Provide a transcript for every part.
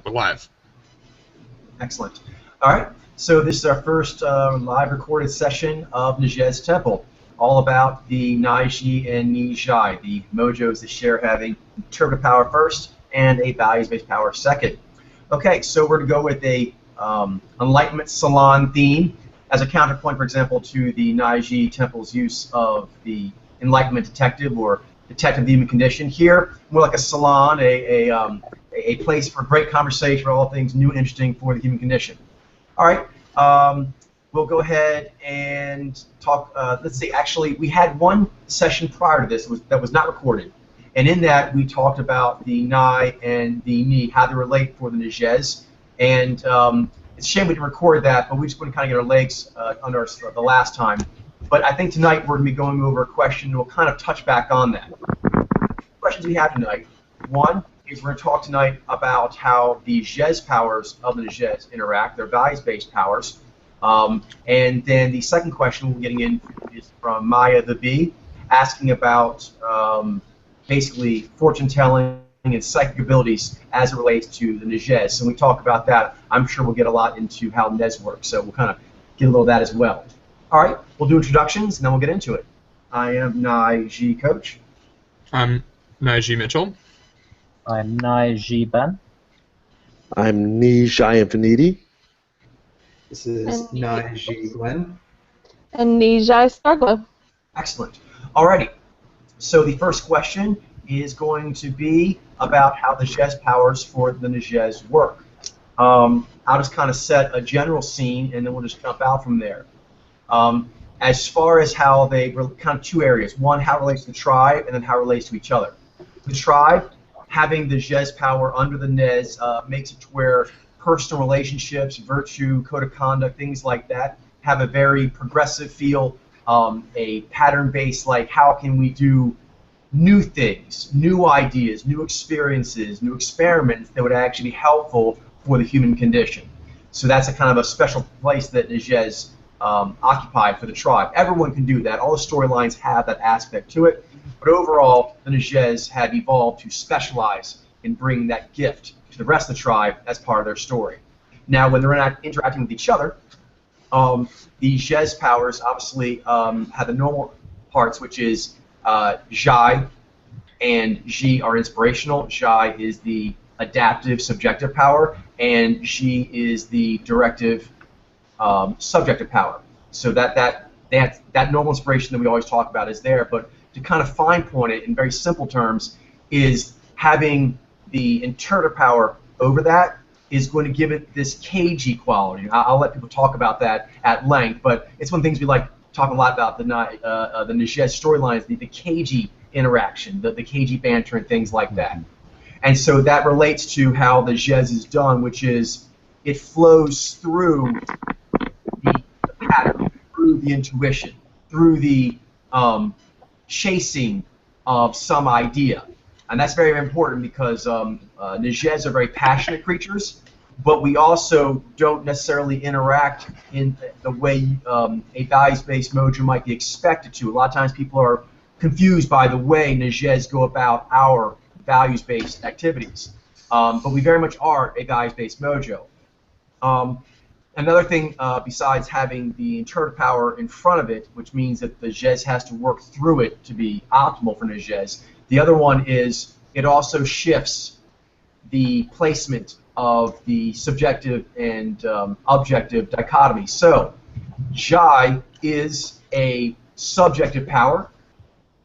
We're live. Excellent. All right, so this is our first live recorded session of Nyy'xai's Temple, all about the Nyy'xai and Nyy'xai, the mojos that share having interpretive power first and a values-based power second. Okay, so we're going to go with a Enlightenment Salon theme as a counterpoint, for example, to the Nyy'xai Temple's use of the Enlightenment Detective or Detective of the Human Condition. Here, more like a salon, a place for great conversation for all things new and interesting for the human condition. All right, we'll go ahead and talk. Let's see. Actually, we had one session prior to this that was not recorded, and in that we talked about the Nyi and the Ni, how they relate for the Nyy'xai. And it's a shame we didn't record that, but we just want to kind of get our legs under the last time. But I think tonight we're going to be going over a question, and we'll kind of touch back on that. Questions we have tonight. One is we're going to talk tonight about how the Xyz powers of the Nyy'xai interact, their values-based powers. And then the second question we're getting in is from Maya the Bee, asking about basically fortune-telling and psychic abilities as it relates to the Nyy'xai. So when we talk about that, I'm sure we'll get a lot into how Nez works. So we'll kind of get a little of that as well. All right, we'll do introductions, and then we'll get into it. I am Nyy'xai Coach. I'm Nyy'xai Mitchell. I'm Nyy'xai Ben. I'm Nyy'xai Infinity. This is Nyy'xai Glenn. And Nyy'xai Starglow. Excellent. Alrighty. So the first question is going to be about how the Xyz powers for the Nyy'xai work. I'll just kind of set a general scene, and then we'll just jump out from there. As far as how they kind of two areas. One, how it relates to the tribe, and then how it relates to each other. The tribe, having the Xyz power under the Nez, makes it to where personal relationships, virtue, code of conduct, things like that, have a very progressive feel, a pattern-based, like how can we do new things, new ideas, new experiences, new experiments that would actually be helpful for the human condition. So that's a kind of a special place that Nyy'xai occupy for the tribe. Everyone can do that. All the storylines have that aspect to it. But overall, the Nyy'xai have evolved to specialize in bringing that gift to the rest of the tribe as part of their story. Now, when they're interacting with each other, the Xyz powers obviously have the normal parts, which is Xyy and Xi are inspirational. Xyy is the adaptive, subjective power, and Xi is the directive, subjective power. So that normal inspiration that we always talk about is there, but to kind of fine point it in very simple terms is having the interpretive power over that is going to give it this cagey quality. I'll let people talk about that at length, but it's one of the things we like talking a lot about the Nyy'xai storylines, the cagey interaction, the cagey banter and things like that. And so that relates to how the Xyz is done, which is it flows through the pattern, through the intuition, through the chasing of some idea. And that's very important because Nyy'xai are very passionate creatures, but we also don't necessarily interact in the way a values-based mojo might be expected to. A lot of times people are confused by the way Nyy'xai go about our values-based activities. But we very much are a values-based mojo. Another thing besides having the interpretive power in front of it, which means that the Xyz has to work through it to be optimal for Nyy'xai, the other one is it also shifts the placement of the subjective and objective dichotomy. So Xyy is a subjective power,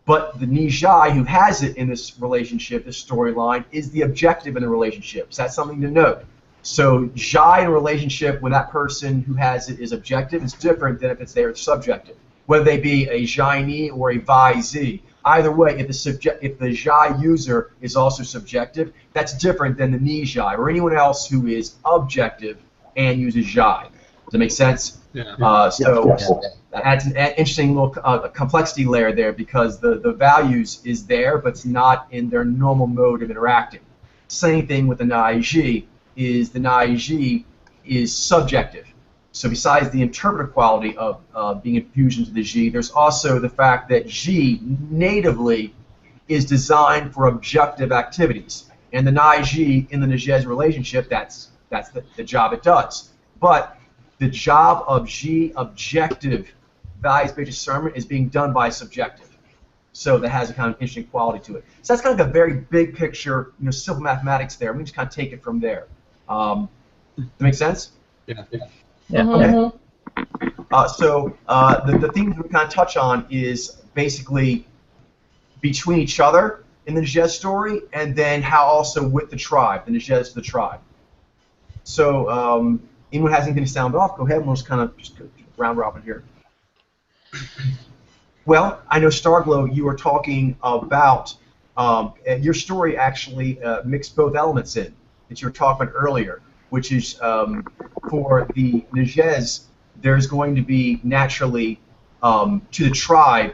but the Nyy'xai who has it in this relationship, this storyline, is the objective in the relationship. So that's something to note. So Xyy in a relationship when that person who has it is objective is different than if it's there subjective. Whether they be a Xyy Ni or a Xyy Zi. Either way, if the Xyy user is also subjective, that's different than the Nyy'xai or anyone else who is objective and uses Xyy. Does that make sense? Yeah. So that adds an interesting little complexity layer there because the values is there, but it's not in their normal mode of interacting. Same thing with the Nyy'xai. The Nyy'xai is subjective. So besides the interpretive quality of being infused into the Xyy, there's also the fact that Xyy natively is designed for objective activities. And the Nyy'xai in the Nyy'xai relationship, that's the job it does. But the job of Xyy objective values-based discernment is being done by subjective. So that has a kind of interesting quality to it. So that's kind of a very big picture, simple mathematics there. We can just kind of take it from there. Does that make sense? Yeah. Yeah. Okay. So the things we kind of touch on is basically between each other in the Nyy'xai story, and then how also with the tribe, the Nyy'xai to the tribe. So anyone has anything to sound off, go ahead and we'll just kind of go round robin here. Well, I know Starglow, you were talking about your story actually mixed both elements in that you were talking about earlier, which is for the Nyy'xai, there's going to be naturally to the tribe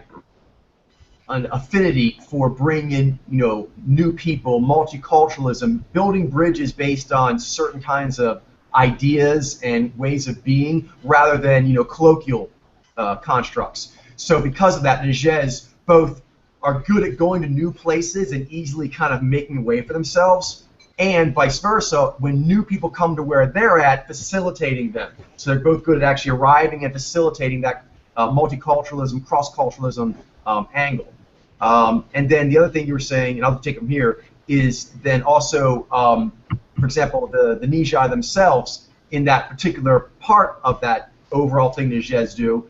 an affinity for bringing in, new people, multiculturalism, building bridges based on certain kinds of ideas and ways of being, rather than colloquial constructs. So because of that, Nyy'xai both are good at going to new places and easily kind of making a way for themselves, and vice versa, when new people come to where they're at, facilitating them. So they're both good at actually arriving and facilitating that multiculturalism, cross-culturalism angle. And then the other thing you were saying, and I'll take them here, is then also, for example, the Nyy'xai themselves, in that particular part of that overall thing Nyy'xai do,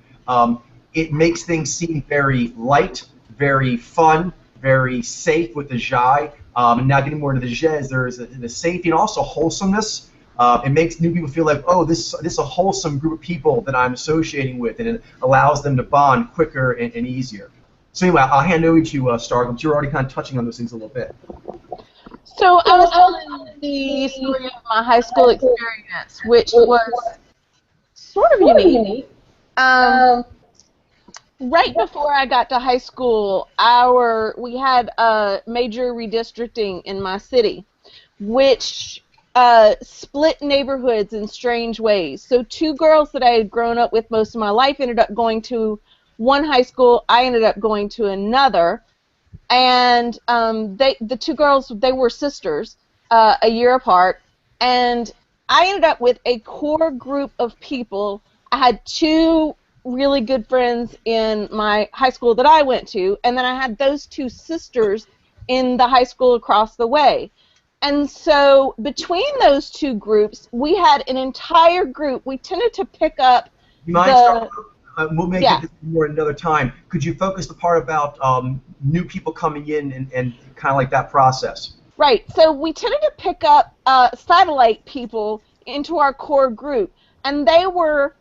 it makes things seem very light, very fun, very safe with the Xyy. And now getting more into the Xyz, there's the safety and also wholesomeness. It makes new people feel like, oh, this is a wholesome group of people that I'm associating with, and it allows them to bond quicker and easier. So anyway, I'll hand over to Starglow. You're already kind of touching on those things a little bit. So I was telling the story of my high school experience, which was sort of unique. Right before I got to high school, we had major redistricting in my city, which split neighborhoods in strange ways. So two girls that I had grown up with most of my life ended up going to one high school. I ended up going to another, and the two girls, they were sisters, a year apart, and I ended up with a core group of people. I had two really good friends in my high school that I went to, and then I had those two sisters in the high school across the way. And so between those two groups, we had an entire group. We tended to pick up we'll make it more another time. Could you focus the part about new people coming in and kind of like that process? Right. So we tended to pick up satellite people into our core group, and they were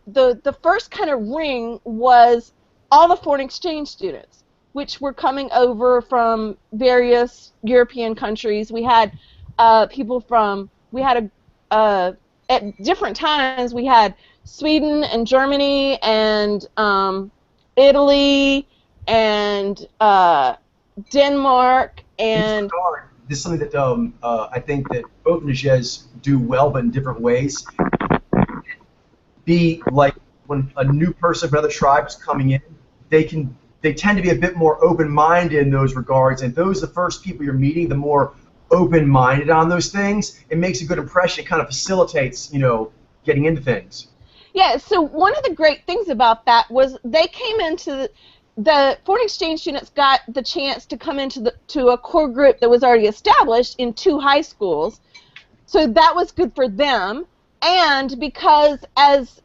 the first kind of ring was all the foreign exchange students, which were coming over from various European countries. We had people from, at different times, we had Sweden and Germany and Italy and Denmark and... This is something that I think that both Nyy'xai do well, but in different ways. Be like when a new person from other tribes coming in, they tend to be a bit more open-minded in those regards, and those are the first people you're meeting, the more open-minded on those things. It makes a good impression. It kind of facilitates, getting into things. Yeah, so one of the great things about that was they came into the foreign exchange students got the chance to come into to a core group that was already established in two high schools, so that was good for them. And because as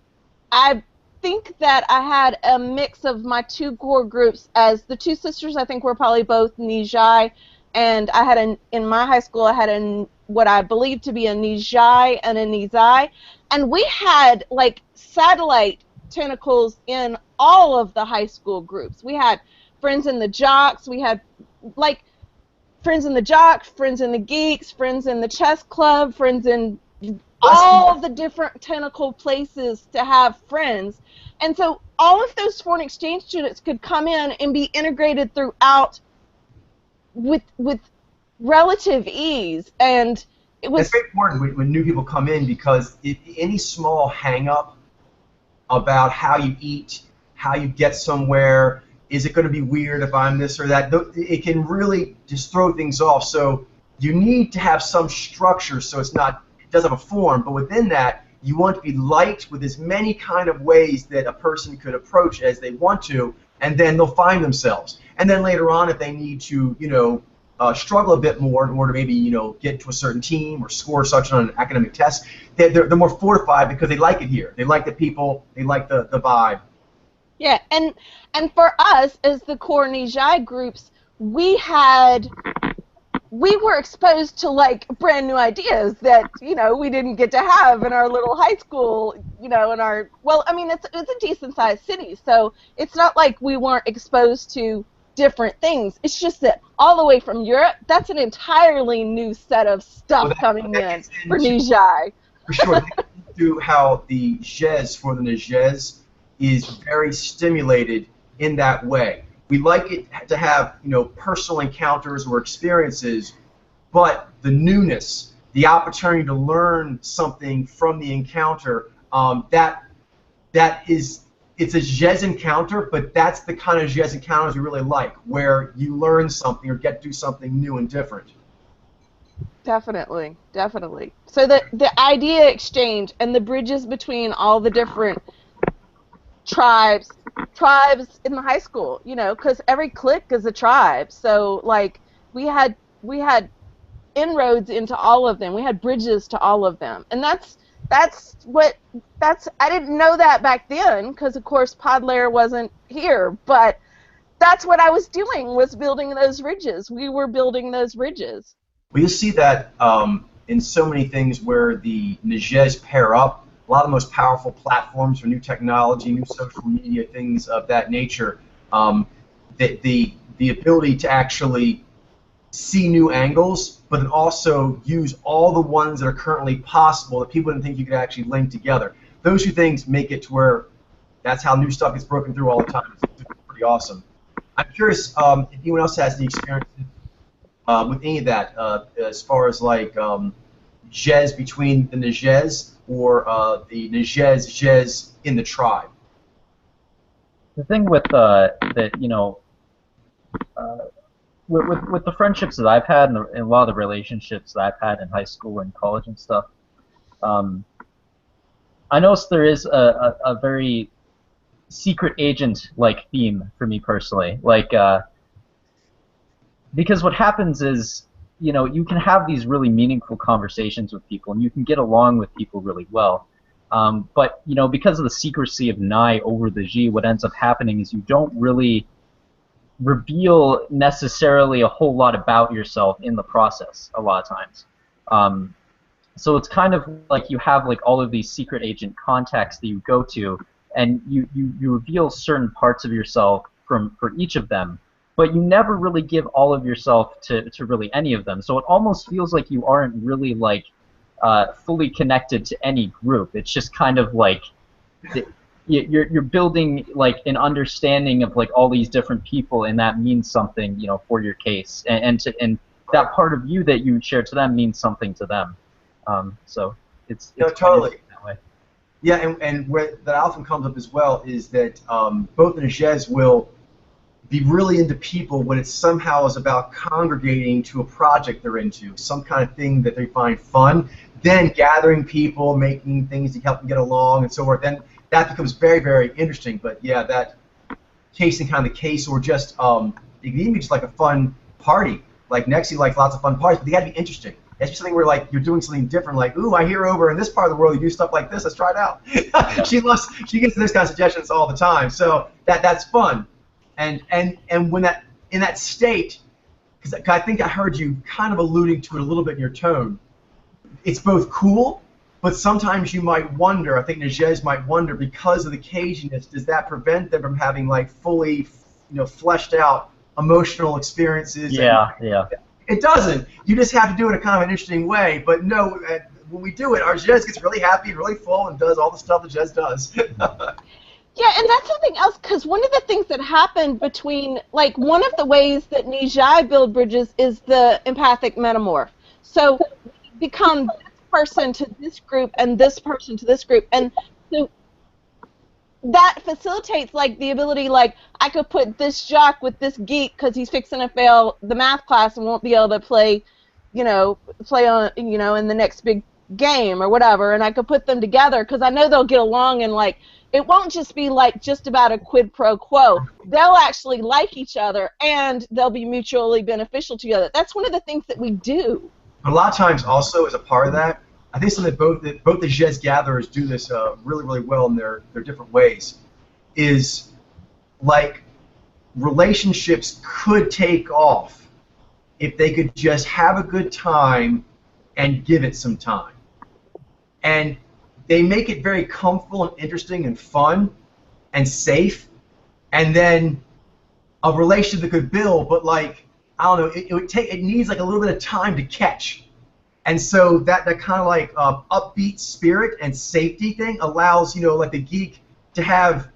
I think that I had a mix of my two core groups, as the two sisters I think were probably both Nyy'xai, and I had in my high school I had what I believe to be a Nyy'xai and a Nyy'xai, and we had like satellite tentacles in all of the high school groups. We had friends in the jocks, we had like friends in the jocks, friends in the geeks, friends in the chess club, friends in all the different tentacle places to have friends. And so all of those foreign exchange students could come in and be integrated throughout with relative ease. And it was... It's very important when new people come in, because any small hang-up about how you eat, how you get somewhere, is it going to be weird if I'm this or that, it can really just throw things off. So you need to have some structure so it doesn't have a form, but within that, you want to be light with as many kind of ways that a person could approach as they want to, and then they'll find themselves. And then later on, if they need to, struggle a bit more in order to maybe, get to a certain team or score such on an academic test, they're more fortified because they like it here. They like the people. They like the vibe. Yeah, and for us as the core Nyy'xai groups, we were exposed to like brand new ideas that we didn't get to have in our little high school. It's a decent sized city, so it's not like we weren't exposed to different things. It's just that all the way from Europe, that's an entirely new set of stuff coming in for Nyy'xai. For sure, to how the Xyz for the Nyy'xai is very stimulated in that way. We like it to have, personal encounters or experiences, but the newness, the opportunity to learn something from the encounter, it's a Xyz encounter, but that's the kind of Xyz encounters we really like, where you learn something or get to do something new and different. Definitely, definitely. So the idea exchange and the bridges between all the different tribes in the high school, because every clique is a tribe. So like we had inroads into all of them. We had bridges to all of them, and I didn't know that back then because of course Podlayer wasn't here, but that's what I was doing, was building those bridges. We were building those bridges. Well, you see that in so many things where the Nyy'xai pair up. A lot of the most powerful platforms for new technology, new social media, things of that nature, the ability to actually see new angles, but then also use all the ones that are currently possible that people didn't think you could actually link together. Those two things make it to where that's how new stuff gets broken through all the time. It's pretty awesome. I'm curious if anyone else has any experiences with any of that, as far as like Xyz between the Nyy'xai or the Xyz in the tribe. The thing with with the friendships that I've had and a lot of the relationships that I've had in high school and college and stuff, I noticed there is a very secret agent-like theme for me personally. Like, because what happens is, you can have these really meaningful conversations with people, and you can get along with people really well. But, because of the secrecy of Nyi over the Xyy, what ends up happening is you don't really reveal necessarily a whole lot about yourself in the process a lot of times. So it's kind of like you have like all of these secret agent contacts that you go to, and you reveal certain parts of yourself for each of them, but you never really give all of yourself to really any of them. So it almost feels like you aren't really like fully connected to any group. It's just kind of like you're building like an understanding of like all these different people, and that means something, for your case, and that part of you that you share to them means something to them. So it's totally that way. Yeah, and where that often comes up as well is that both the Nyy'xai will be really into people when it somehow is about congregating to a project they're into, some kind of thing that they find fun, then gathering people, making things to help them get along and so forth, then that becomes very, very interesting. But yeah, that case and kind of the case, or just it can even be just like a fun party. Like Nyy'xai likes lots of fun parties, but they got to be interesting. It's just something where like you're doing something different. Like, ooh, I hear over in this part of the world you do stuff like this. Let's try it out. She gets those kind of suggestions all the time. So that's fun. And when in that state, because I think I heard you kind of alluding to it a little bit in your tone. It's both cool, but sometimes you might wonder. I think Nyy'xai might wonder, because of the caginess, does that prevent them from having like fully, fleshed out emotional experiences? Yeah. It doesn't. You just have to do it in a kind of an interesting way. But no, when we do it, our Xyz gets really happy and really full and does all the stuff the Xyz does. Yeah, and that's something else, because one of the things that happened between, like, one of the ways that Nyy'xai build bridges is the empathic metamorph. So become this person to this group and this person to this group, and so that facilitates like the ability, like I could put this jock with this geek because he's fixing to fail the math class and won't be able to play play on, in the next big game or whatever, and I could put them together because I know they'll get along, and like it won't just be like just about a quid pro quo. They'll actually like each other and they'll be mutually beneficial to each other. That's one of the things that we do. But a lot of times also as a part of that, I think something that both the Xyz gatherers do this really, really well in their different ways, is like relationships could take off if they could just have a good time and give it some time. And they make it very comfortable and interesting and fun and safe, and then a relationship that could build, but like, I don't know, it needs like a little bit of time to catch. And so that kind of like upbeat spirit and safety thing allows, like the geek to have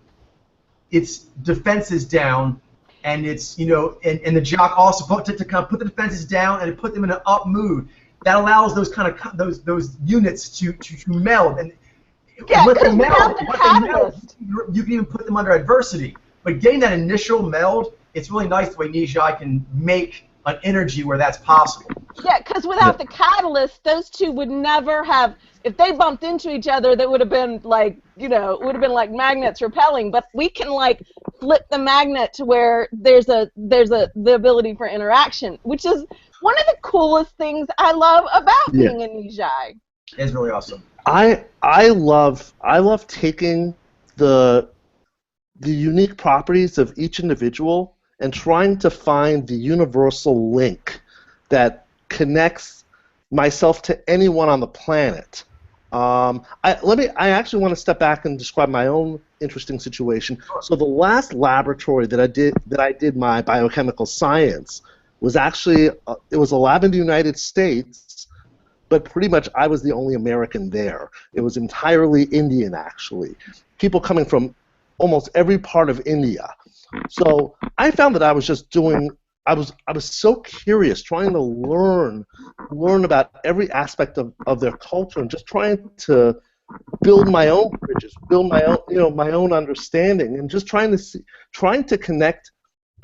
its defenses down, and it's, and the jock also to kind of put the defenses down and to put them in an up mood. That allows those kind of those units to meld. And yeah, because without the catalyst, you can even put them under adversity. But getting that initial meld, it's really nice the way Nyy'xai can make an energy where that's possible. Yeah, because without the catalyst, those two would never have. If they bumped into each other, that would have been like, it would have been like magnets repelling. But we can like flip the magnet to where there's the ability for interaction, which is one of the coolest things I love about being a Nyy'xai. It's really awesome. I love taking the unique properties of each individual and trying to find the universal link that connects myself to anyone on the planet. I actually want to step back and describe my own interesting situation. So the last laboratory that I did my biochemical science was actually it was a lab in the United States, but pretty much I was the only American there. It was entirely Indian, actually. People coming from almost every part of India. So I found that I was just doing. I was so curious, trying to learn about every aspect of their culture, and just trying to build my own bridges, build my own my own understanding, and just trying to connect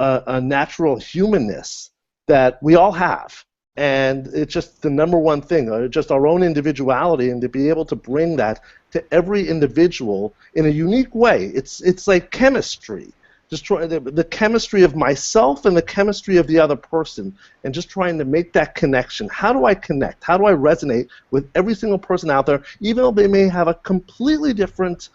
a natural humanness that we all have. And it's just the number one thing, just our own individuality, and to be able to bring that to every individual in a unique way. It's like chemistry. Just try the chemistry of myself and the chemistry of the other person, and just trying to make that connection. How do I connect? How do I resonate with every single person out there, even though they may have a completely different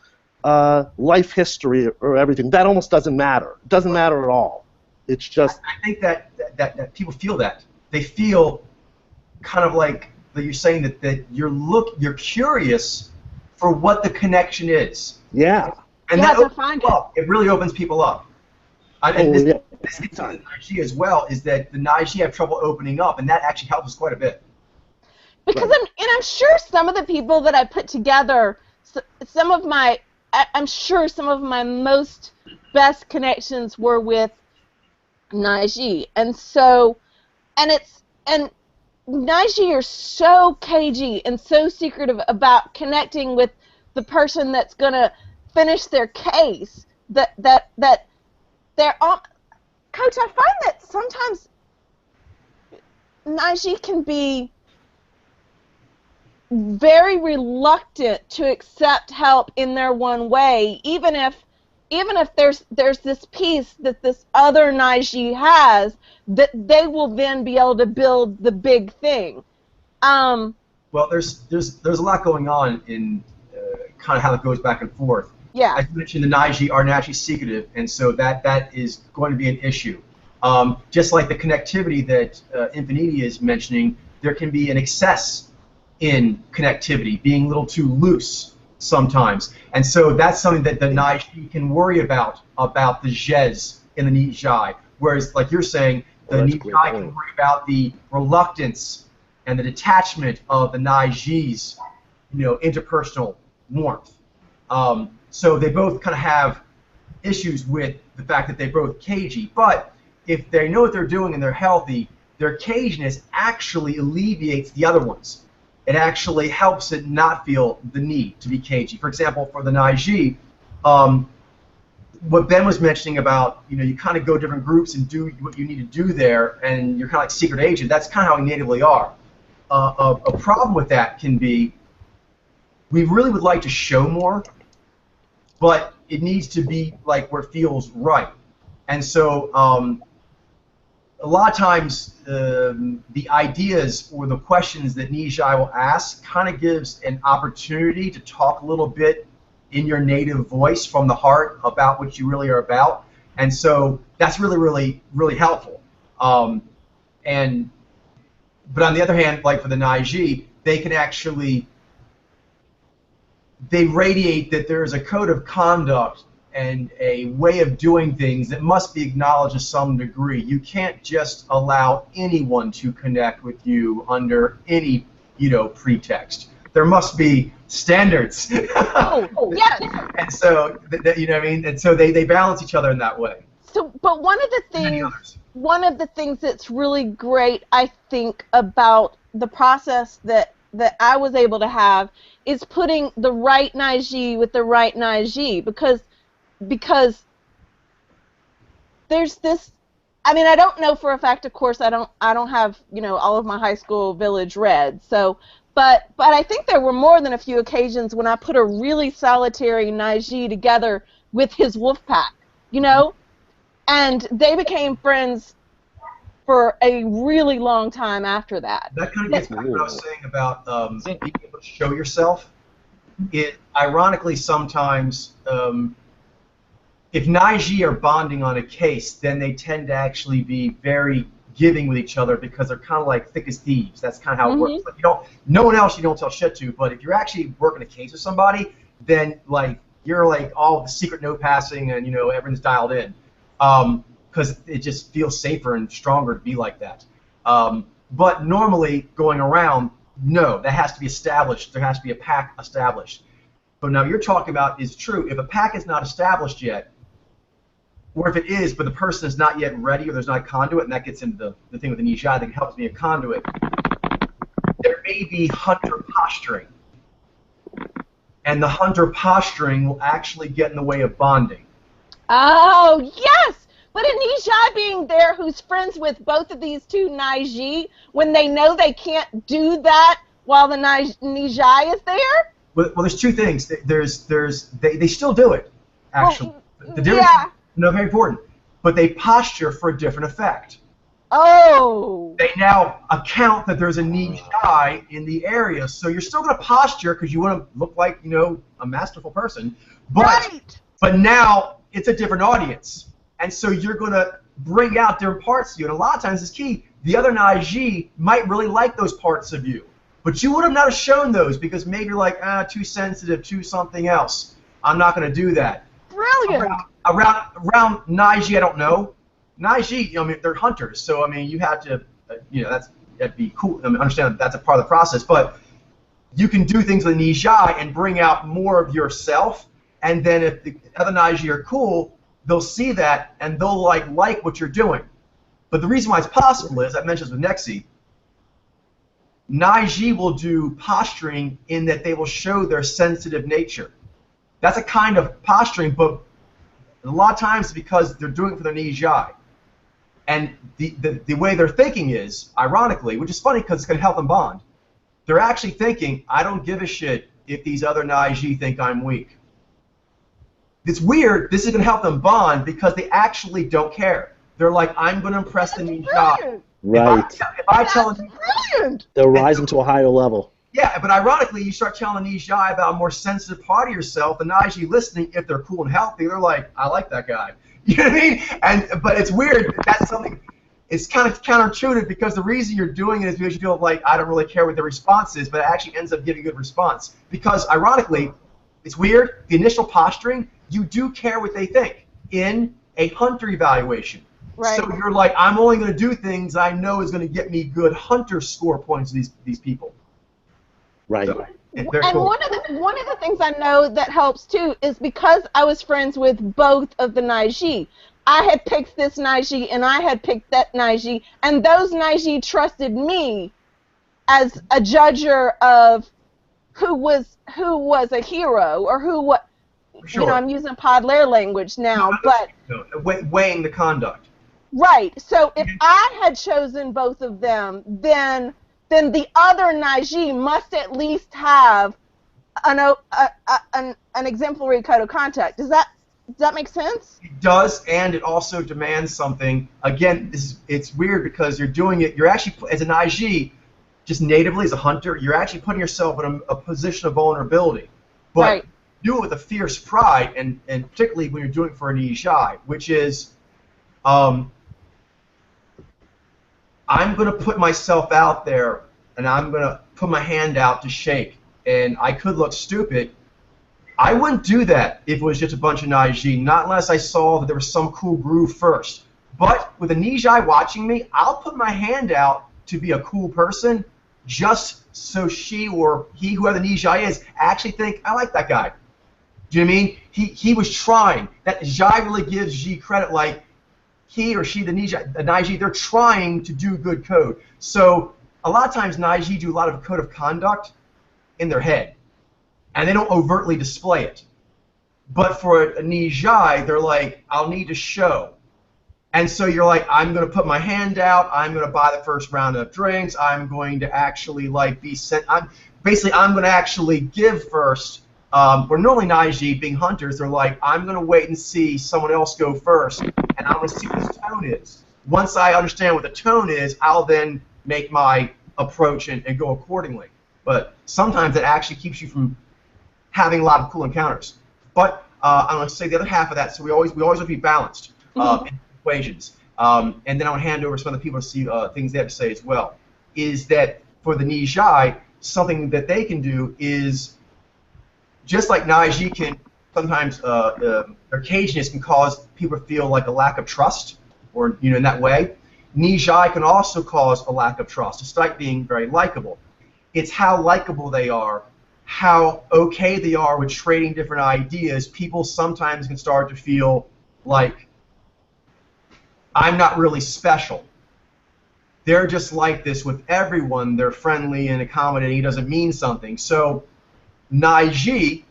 life history or everything? That almost doesn't matter. It doesn't matter at all. It's just. I think that people feel that. They feel kind of like that you're saying that you're curious for what the connection is. Yeah. And you that have to opens find people up. It really opens people up. And this gets to the Nyy'xai as well, is that the Nyy'xai have trouble opening up, and that actually helps us quite a bit. Because I'm sure some of the people that I put together, I'm sure some of my most best connections were with Nyy'xai, and Nyy'xai are so cagey and so secretive about connecting with the person that's gonna finish their case that they're all. Coach, I find that sometimes Nyy'xai can be very reluctant to accept help in their one way, even if there's this piece that this other Nyy'xai has, that they will then be able to build the big thing. Well, there's a lot going on in kind of how it goes back and forth. Yeah. As you mentioned, the Nyy'xai are naturally secretive, and so that is going to be an issue. Just like the connectivity that Infinity is mentioning, there can be an excess in connectivity, being a little too loose sometimes. And so that's something that the Nyy'xai can worry about the Xyz in the Nyy'xai. Whereas, like you're saying, the Nyy'xai can worry about the reluctance and the detachment of the Nyy'xai's, interpersonal warmth. So they both kind of have issues with the fact that they're both cagey. But if they know what they're doing and they're healthy, their caginess actually alleviates the other ones. It actually helps it not feel the need to be cagey. For example, for the Nyy'xai, what Ben was mentioning about, you kind of go different groups and do what you need to do there, and you're kind of like secret agent. That's kind of how we natively are. a problem with that can be we really would like to show more, but it needs to be like where it feels right. And so a lot of times the ideas or the questions that Nyy'xai will ask kind of gives an opportunity to talk a little bit in your native voice from the heart about what you really are about. And so that's really, really, really helpful. But on the other hand, like for the Nyy'xai, they can actually, they radiate that there is a code of conduct and a way of doing things that must be acknowledged to some degree. You can't just allow anyone to connect with you under any, pretext. There must be standards. Yes. And so, you know what I mean? And so they balance each other in that way. So, but one of the things that's really great, I think, about the process that I was able to have is putting the right Nyy'xai with the right Nyy'xai, because there's this. I mean, I don't know for a fact. Of course, I don't have all of my high school village read. So, but I think there were more than a few occasions when I put a really solitary Nyy'xai together with his wolf pack, and they became friends for a really long time after that. That kind of gets back to what I was saying about being able to show yourself. It ironically sometimes, if Nyy'xai are bonding on a case, then they tend to actually be very giving with each other because they're kind of like thick as thieves. That's kind of how it works. Like no one else you don't tell shit to, but if you're actually working a case with somebody, then like you're like all the secret note passing and everyone's dialed in. Because it just feels safer and stronger to be like that. But normally, going around, no, that has to be established. There has to be a pack established. But now you're talking about is true. If a pack is not established yet, or if it is, but the person is not yet ready, or there's not a conduit, and that gets into the thing with the Nyy'xai that helps me a conduit, there may be hunter posturing. And the hunter posturing will actually get in the way of bonding. Oh, yes! But a Nyy'xai being there who's friends with both of these two Nyy'xai, when they know they can't do that while the Nyy'xai is there? Well, there's two things. They still do it, actually. Well, the difference, very important. But they posture for a different effect. Oh! They now account that there's a Nyy'xai in the area, so you're still going to posture because you want to look like, a masterful person. But now it's a different audience. And so you're going to bring out different parts of you. And a lot of times it's key. The other Nyy'xai might really like those parts of you. But you would have not have shown those because maybe you're like, too sensitive, too something else. I'm not going to do that. Brilliant. Around Nyy'xai, I don't know. Nyy'xai, they're hunters. So, you have to, that'd be cool. Understand that that's a part of the process. But you can do things with Nyy'xai and bring out more of yourself. And then if the other Nyy'xai are cool, they'll see that and they'll like what you're doing. But the reason why it's possible is, I mentioned this with Nyy'xai, Nyy'xai will do posturing in that they will show their sensitive nature. That's a kind of posturing, but a lot of times it's because they're doing it for their Nyy'xai. And the way they're thinking is, ironically, which is funny because it's going to help them bond, they're actually thinking, I don't give a shit if these other Nyy'xai think I'm weak. It's weird. This is going to help them bond because they actually don't care. They're like, I'm going to impress the Nyy'xai. Right. If I tell them, they're rising to a higher level. Yeah, but ironically, you start telling the Nyy'xai about a more sensitive part of yourself, the Nyy'xai listening, if they're cool and healthy, they're like, I like that guy. You know what I mean? But it's weird. That's something. It's kind of counterintuitive because the reason you're doing it is because you feel like I don't really care what the response is, but it actually ends up giving a good response. Because ironically, it's weird. The initial posturing, you do care what they think in a hunter evaluation. Right. So you're like, I'm only going to do things I know is going to get me good hunter score points to these people. Right. So, and cool. one of the things I know that helps too is because I was friends with both of the Nyy'xai. I had picked this Nyy'xai and I had picked that Nyy'xai, and those Nyy'xai trusted me as a judger of who was a hero or who what. Sure. I'm using Podlair language now, but weighing the conduct. Right. So if I had chosen both of them, then then the other Nyy'xai must at least have an exemplary code of conduct. Does that make sense? It does, and it also demands something. Again, it's weird because you're doing it. You're actually, as a Nyy'xai, just natively as a hunter, you're actually putting yourself in a position of vulnerability. But Right. do it with a fierce pride, and particularly when you're doing it for a Nyy'xai, which is, I'm going to put myself out there, and I'm going to put my hand out to shake, and I could look stupid. I wouldn't do that if it was just a bunch of Nyy'xai, not unless I saw that there was some cool groove first. But with a Nyy'xai watching me, I'll put my hand out to be a cool person, just so she or he, whoever the Nyy'xai is, actually think, I like that guy. Do you know what I mean? He was trying. That Xyy really gives Xyy credit, like he or she, the Nyy'xai, they're trying to do good code. So a lot of times Nyy'xai do a lot of code of conduct in their head, and they don't overtly display it. But for a Nyy'xai, they're like, I'll need to show. And so you're like, I'm going to put my hand out. I'm going to buy the first round of drinks. I'm going to actually like be sent. I'm going to actually give first. Where normally Nyy'xai, being hunters, they're like, I'm going to wait and see someone else go first, and I'm going to see what the tone is. Once I understand what the tone is, I'll then make my approach and go accordingly. But sometimes it actually keeps you from having a lot of cool encounters. But I'm going to say the other half of that. So we always have to be balanced in equations. And then I'll hand over to some other people to see things they have to say as well. Is that for the Nyy'xai, something that they can do is, just like Nyy'xai can sometimes, their caginess can cause people to feel like a lack of trust, or in that way. Nyy'xai can also cause a lack of trust, despite being very likable. It's how likable they are, how okay they are with trading different ideas. People sometimes can start to feel like, I'm not really special. They're just like this with everyone. They're friendly and accommodating. It doesn't mean something. So Nyy'xai,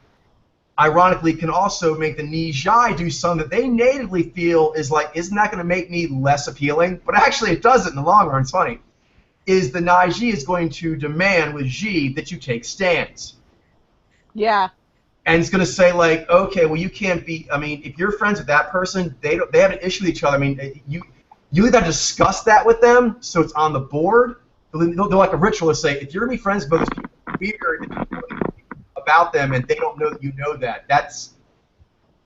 ironically, can also make the Nyy'xai do something that they natively feel is like, isn't that going to make me less appealing? But actually it does it in the long run. It's funny. Is the Nyy'xai is going to demand with Xyy that you take stands. Yeah. And it's going to say like, okay, well you can't be, I mean, if you're friends with that person, they have an issue with each other. I mean, you either discuss that with them, so it's on the board. They'll like a ritual to say, if you're going to be friends with those people, it's weird that you know about them and they don't know that you know that.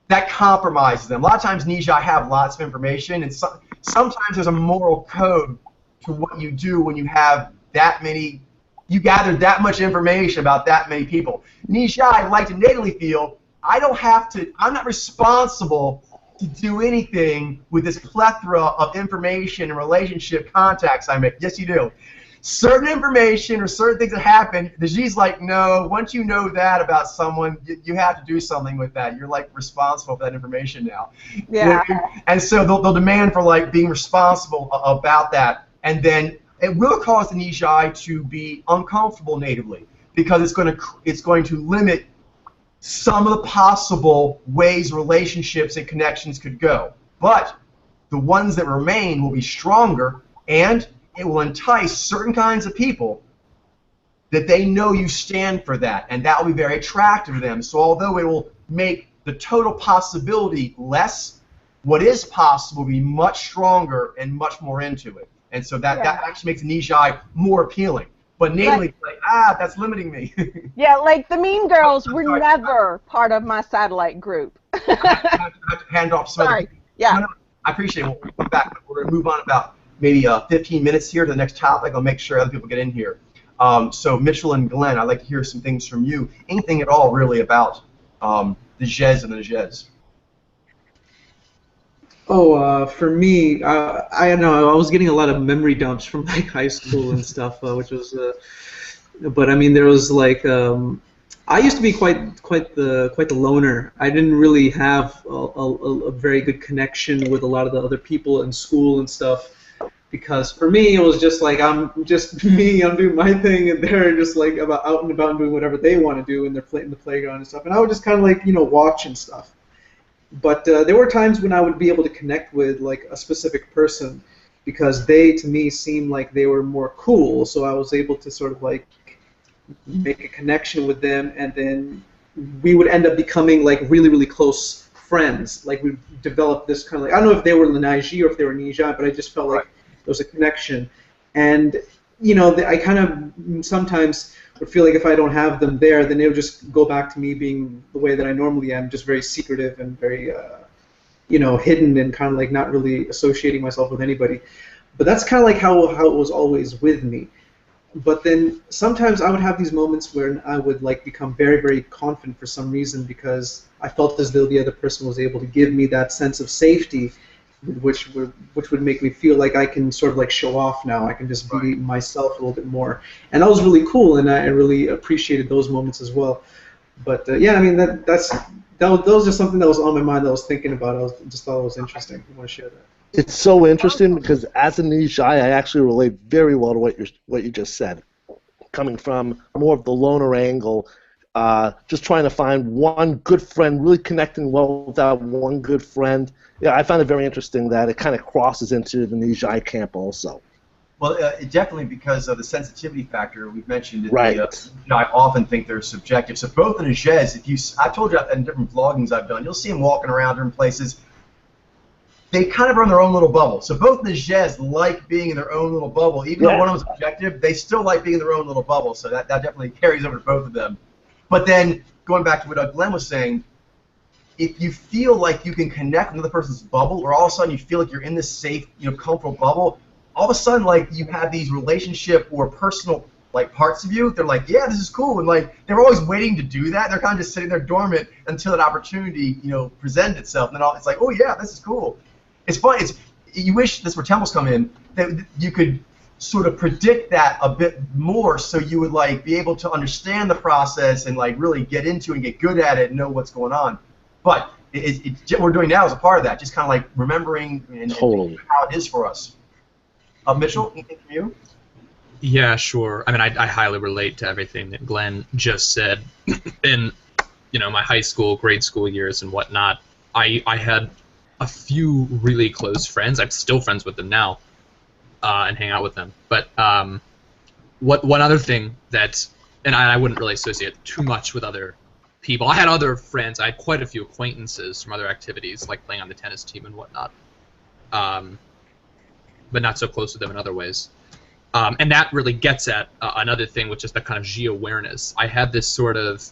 That compromises them. A lot of times Nyy'xai have lots of information, and sometimes there's a moral code to what you do when you have that many, you gather that much information about that many people. Nyy'xai like to natively feel, I don't have to, I'm not responsible to do anything with this plethora of information and relationship contacts I make. Yes, you do. Certain information or certain things that happen, the Xy's like, no, once you know that about someone, you have to do something with that. You're like responsible for that information now. Yeah. And so they'll demand for like being responsible about that. And then it will cause the Nyy'xai to be uncomfortable natively, because it's going to limit some of the possible ways relationships and connections could go. But the ones that remain will be stronger, and it will entice certain kinds of people that they know you stand for that, and that will be very attractive to them. So although it will make the total possibility less, what is possible will be much stronger and much more into it. And so that actually makes the Nyy'xai more appealing. But natively, like, that's limiting me. Yeah, like the Mean Girls were never part of my satellite group. I have to hand off some other people. Yeah. No, I appreciate it. We'll come back. We're going to move on about maybe 15 minutes here to the next topic. I'll make sure other people get in here. So Mitchell and Glenn, I'd like to hear some things from you. Anything at all, really, about the Xyz and the Nyy'xai. Oh, for me, I don't know. I was getting a lot of memory dumps from like high school and stuff, which was. But I mean, there was like. I used to be quite the loner. I didn't really have a very good connection with a lot of the other people in school and stuff, because for me it was just like I'm just me. I'm doing my thing, and they're just like out and about and doing whatever they want to do, and they're in the playground and stuff. And I would just kind of like watch and stuff. But there were times when I would be able to connect with like a specific person, because they, to me, seemed like they were more cool. So I was able to sort of like make a connection with them, and then we would end up becoming like really, really close friends. Like we developed this kind of like, I don't know if they were Nyy'xai or if they were Nyy'xai, but I just felt like there was a connection. And you know, I kind of sometimes would feel like if I don't have them there, then it would just go back to me being the way that I normally am, just very secretive and very, you know, hidden and kind of like not really associating myself with anybody. But that's kind of like how it was always with me. But then sometimes I would have these moments where I would like become very, very confident for some reason because I felt as though the other person was able to give me that sense of safety, which would make me feel like I can sort of like show off now. I can just be myself a little bit more, and that was really cool, and I really appreciated those moments as well. But yeah, I mean those are something that was on my mind that I was thinking about. Just thought it was interesting. I want to share that. It's so interesting because as a Nyy'xai, I actually relate very well to what you just said, coming from more of the loner angle, just trying to find one good friend, really connecting well with that one good friend. Yeah, I find it very interesting that it kind of crosses into the Nyy'xai camp also. Well, definitely because of the sensitivity factor we've mentioned. Right. I often think they're subjective. So both in the Xyz, I've told you in different vloggings I've done, you'll see them walking around different places. They kind of are in their own little bubble. So both the Xyz like being in their own little bubble. Even though one of them's objective, they still like being in their own little bubble. So that definitely carries over to both of them. But then, going back to what Glenn was saying, if you feel like you can connect with another person's bubble, or all of a sudden you feel like you're in this safe, comfortable bubble, all of a sudden, like, you have these relationship or personal, like, parts of you. They're like, yeah, this is cool. And, like, they're always waiting to do that. They're kind of just sitting there dormant until that opportunity, presented itself. And then it's like, oh, yeah, this is cool. It's fun. You wish this where temples come in, that you could sort of predict that a bit more, so you would like be able to understand the process and like really get into and get good at it and know what's going on. But what we're doing now is a part of that, just kind of like remembering and how it is for us. Mitchell, anything from you? Yeah, sure. I mean, I highly relate to everything that Glenn just said. In my high school, grade school years and whatnot, I had a few really close friends. I'm still friends with them now, and hang out with them. But one other thing and I wouldn't really associate too much with other people. I had other friends. I had quite a few acquaintances from other activities, like playing on the tennis team and whatnot, but not so close to them in other ways. And that really gets at another thing, which is the kind of Xyy awareness. I had this sort of,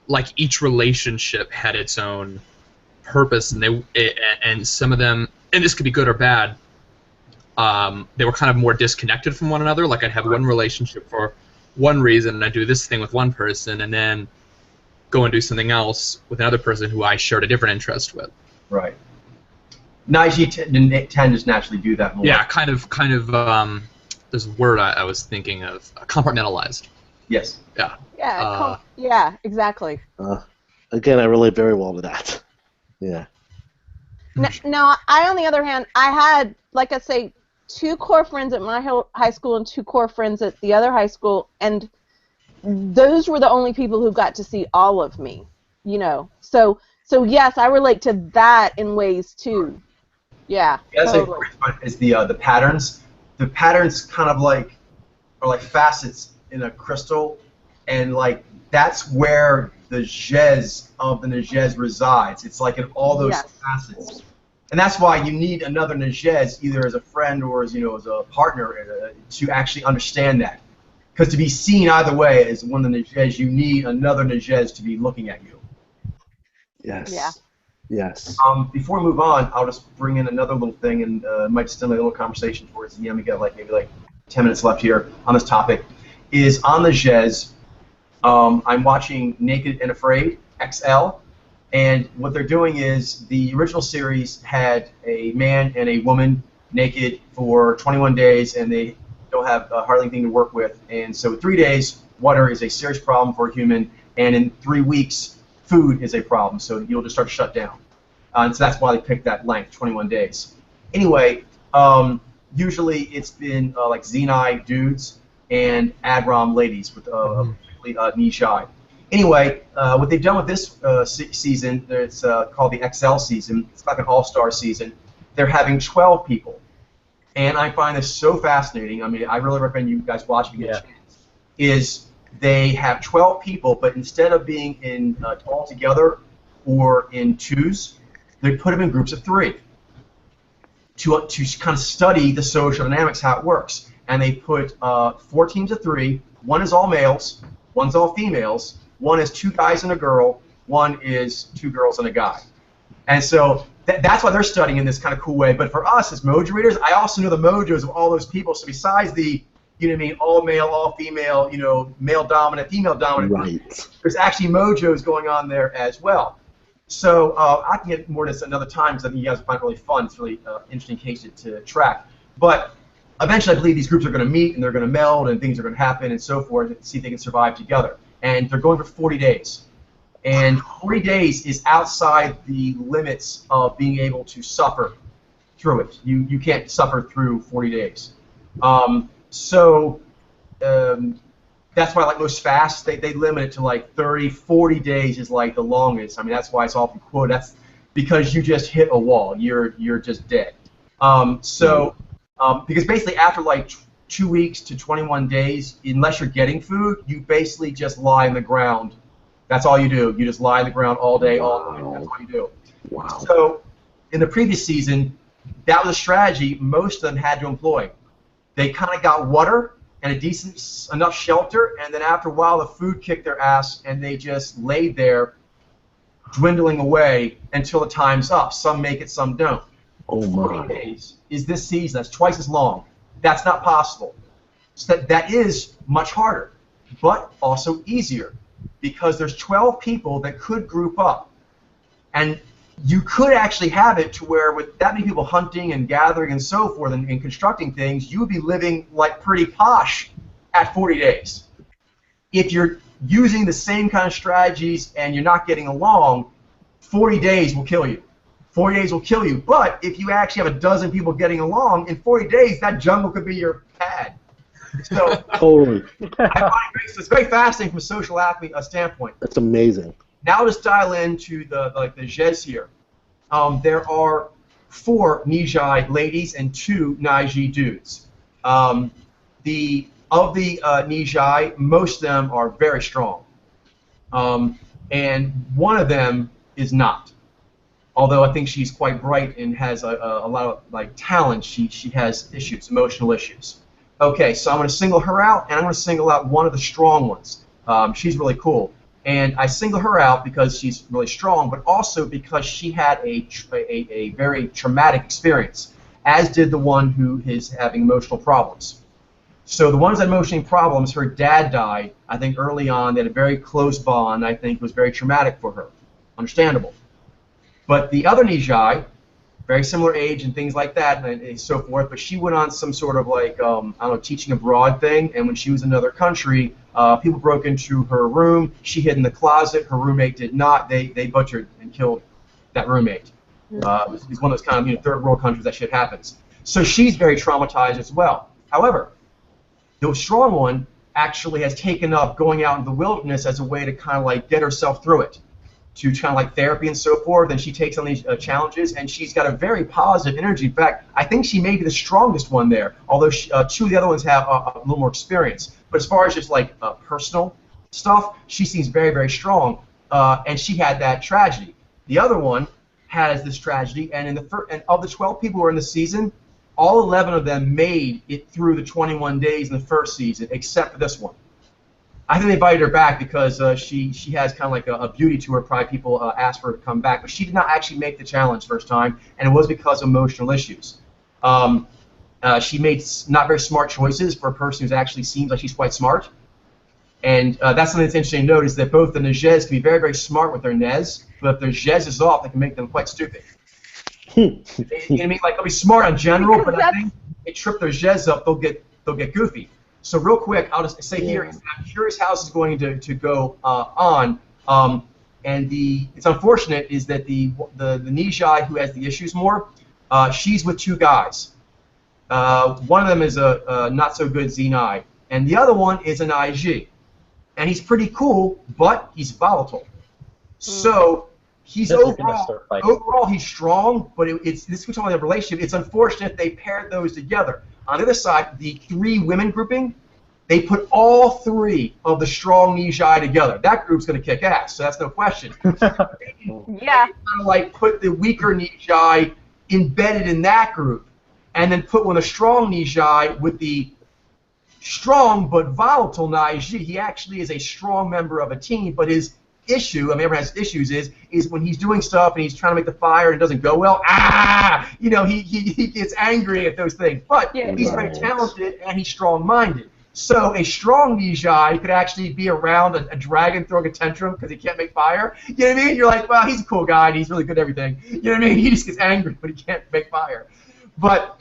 like, each relationship had its own purpose, and some of them, and this could be good or bad, they were kind of more disconnected from one another. Like, I'd have one relationship for one reason, and I'd do this thing with one person, and then go and do something else with another person who I shared a different interest with. Right. Nyy'xai tend to naturally do that more. Yeah, kind of. There's a word I was thinking of. Compartmentalized. Yes. Yeah. Yeah. Yeah. Exactly. Again, I relate very well to that. Yeah. Now, I, on the other hand, I had, like I say, 2 core friends at my high school and 2 core friends at the other high school, and those were the only people who got to see all of me. So yes, I relate to that in ways too. Yeah. That's totally. Is the patterns. The patterns kind of like are like facets in a crystal, and like that's where the Xyz of the Nyy'xai resides. It's like in all those facets, and that's why you need another Nyy'xai, either as a friend or as as a partner, to actually understand that. Because to be seen either way as one of the Nyy'xai, you need another Nyy'xai to be looking at you. Yes. Yeah. Yes. Before we move on, I'll just bring in another little thing, and might stimulate a little conversation towards the end. We got maybe 10 minutes left here on this topic. Is on the Xyz. I'm watching Naked and Afraid XL, and what they're doing is the original series had a man and a woman naked for 21 days, and they don't have hardly anything to work with. And so 3 days, water is a serious problem for a human, and in 3 weeks, food is a problem. So you'll just start to shut down. And so that's why they picked that length, 21 days. Anyway, usually it's been like Xyy dudes and Adram ladies, with Nyy'xai. Anyway, what they've done with this season, it's called the XL season. It's like an all-star season. They're having 12 people, and I find this so fascinating. I mean, I really recommend you guys watch if you get a chance. Is they have 12 people, but instead of being in all together or in twos, they put them in groups of 3 to kind of study the social dynamics, how it works. And they put 4 teams of 3. One is all males, one's all females, one is 2 guys and a girl, one is 2 girls and a guy. And so that's why they're studying in this kind of cool way. But for us as mojo readers, I also know the mojos of all those people. So besides the, you know what I mean, all male, all female, you know, male dominant, female dominant, Right. there's actually mojos going on there as well. So I can get more into this another time because I think you guys will find it really fun. It's really interesting case to track. But eventually I believe these groups are going to meet and they're going to meld and things are going to happen and so forth and see if they can survive together. And they're going for 40 days. And 40 days is outside the limits of being able to suffer through it. You can't suffer through 40 days. That's why, like most fasts, they limit it to like 30, 40 days is like the longest. I mean, that's why it's often quoted. That's because you just hit a wall. You're just dead. Because basically after like 2 weeks to 21 days, unless you're getting food, you basically just lie on the ground. That's all you do. You just lie on the ground all day, all night. That's what you do. Wow. So in the previous season, that was a strategy most of them had to employ. They kind of got water and a decent enough shelter, and then after a while the food kicked their ass, and they just laid there dwindling away until the time's up. Some make it, some don't. Oh 40 my. days is this season. That's twice as long. That's not possible. So that is much harder, but also easier, because there's 12 people that could group up. And you could actually have it to where with that many people hunting and gathering and so forth and constructing things, you would be living like pretty posh at 40 days. If you're using the same kind of strategies and you're not getting along, 40 days will kill you. 40 days will kill you. But if you actually have a dozen people getting along, in 40 days, that jungle could be your pad. So Totally. I find it's very fascinating from a social athlete standpoint. That's amazing. Now let's dial into the Xyz here. There are 4 Nyy'xai ladies and 2 Nyy'xai dudes. Of the Nyy'xai, most of them are very strong, and one of them is not. Although I think she's quite bright and has a lot of like talent, she has issues, emotional issues. Okay, so I'm going to single her out, and I'm going to single out one of the strong ones. She's really cool. And I single her out because she's really strong, but also because she had a very traumatic experience, as did the one who is having emotional problems. So the one who's had emotional problems, her dad died, I think early on. They had a very close bond. I think it was very traumatic for her. Understandable. But the other Nyy'xai, very similar age and things like that and so forth, but she went on some sort of like, I don't know, teaching abroad thing, and when she was in another country, people broke into her room. She hid in the closet. Her roommate did not. They butchered and killed that roommate. It's one of those kind of third world countries that shit happens. So she's very traumatized as well. However, the strong one actually has taken up going out in the wilderness as a way to kind of like get herself through it, to kind of like therapy and so forth, and she takes on these challenges, and she's got a very positive energy. In fact, I think she may be the strongest one there, although 2 of the other ones have a little more experience. But as far as just like personal stuff, she seems very, very strong, and she had that tragedy. The other one has this tragedy, and and of the 12 people who were in the season, all 11 of them made it through the 21 days in the first season, except for this one. I think they invited her back because she has kind of like a beauty to her. Probably people asked for her to come back, but she did not actually make the challenge first time, and it was because of emotional issues. She made not very smart choices for a person who actually seems like she's quite smart, and that's something that's interesting to note is that both the Nyy'xai can be very, very smart with their Nez, but if their Xyz is off, they can make them quite stupid. You know what I mean? Like they'll be smart in general, but I think they trip their Xyz up, they'll get goofy. So real quick, I'll just say here, I'm curious how this is going to go on. And it's unfortunate is that the Nyy'xai who has the issues more, she's with 2 guys. One of them is a not so good Xyy Xai, and the other one is a Nyy'xai. And he's pretty cool, but he's volatile. So he's This is gonna start fighting. overall he's strong, but it's this we're talking about the relationship. It's unfortunate they paired those together. On the other side, the 3 women grouping, they put all 3 of the strong Nyy'xai together. That group's going to kick ass, so that's no question. Yeah. Kind of like put the weaker Nyy'xai embedded in that group, and then put one of the strong Nyy'xai with the strong but volatile Nyy'xai. He actually is a strong member of a team, but his issue, I mean, everyone has issues, is when he's doing stuff and he's trying to make the fire and it doesn't go well, he gets angry at those things. But he's very talented and he's strong-minded. So a strong Nyy'xai could actually be around a dragon throwing a tantrum because he can't make fire. You know what I mean? You're like, well, he's a cool guy and he's really good at everything. You know what I mean? He just gets angry when he can't make fire. But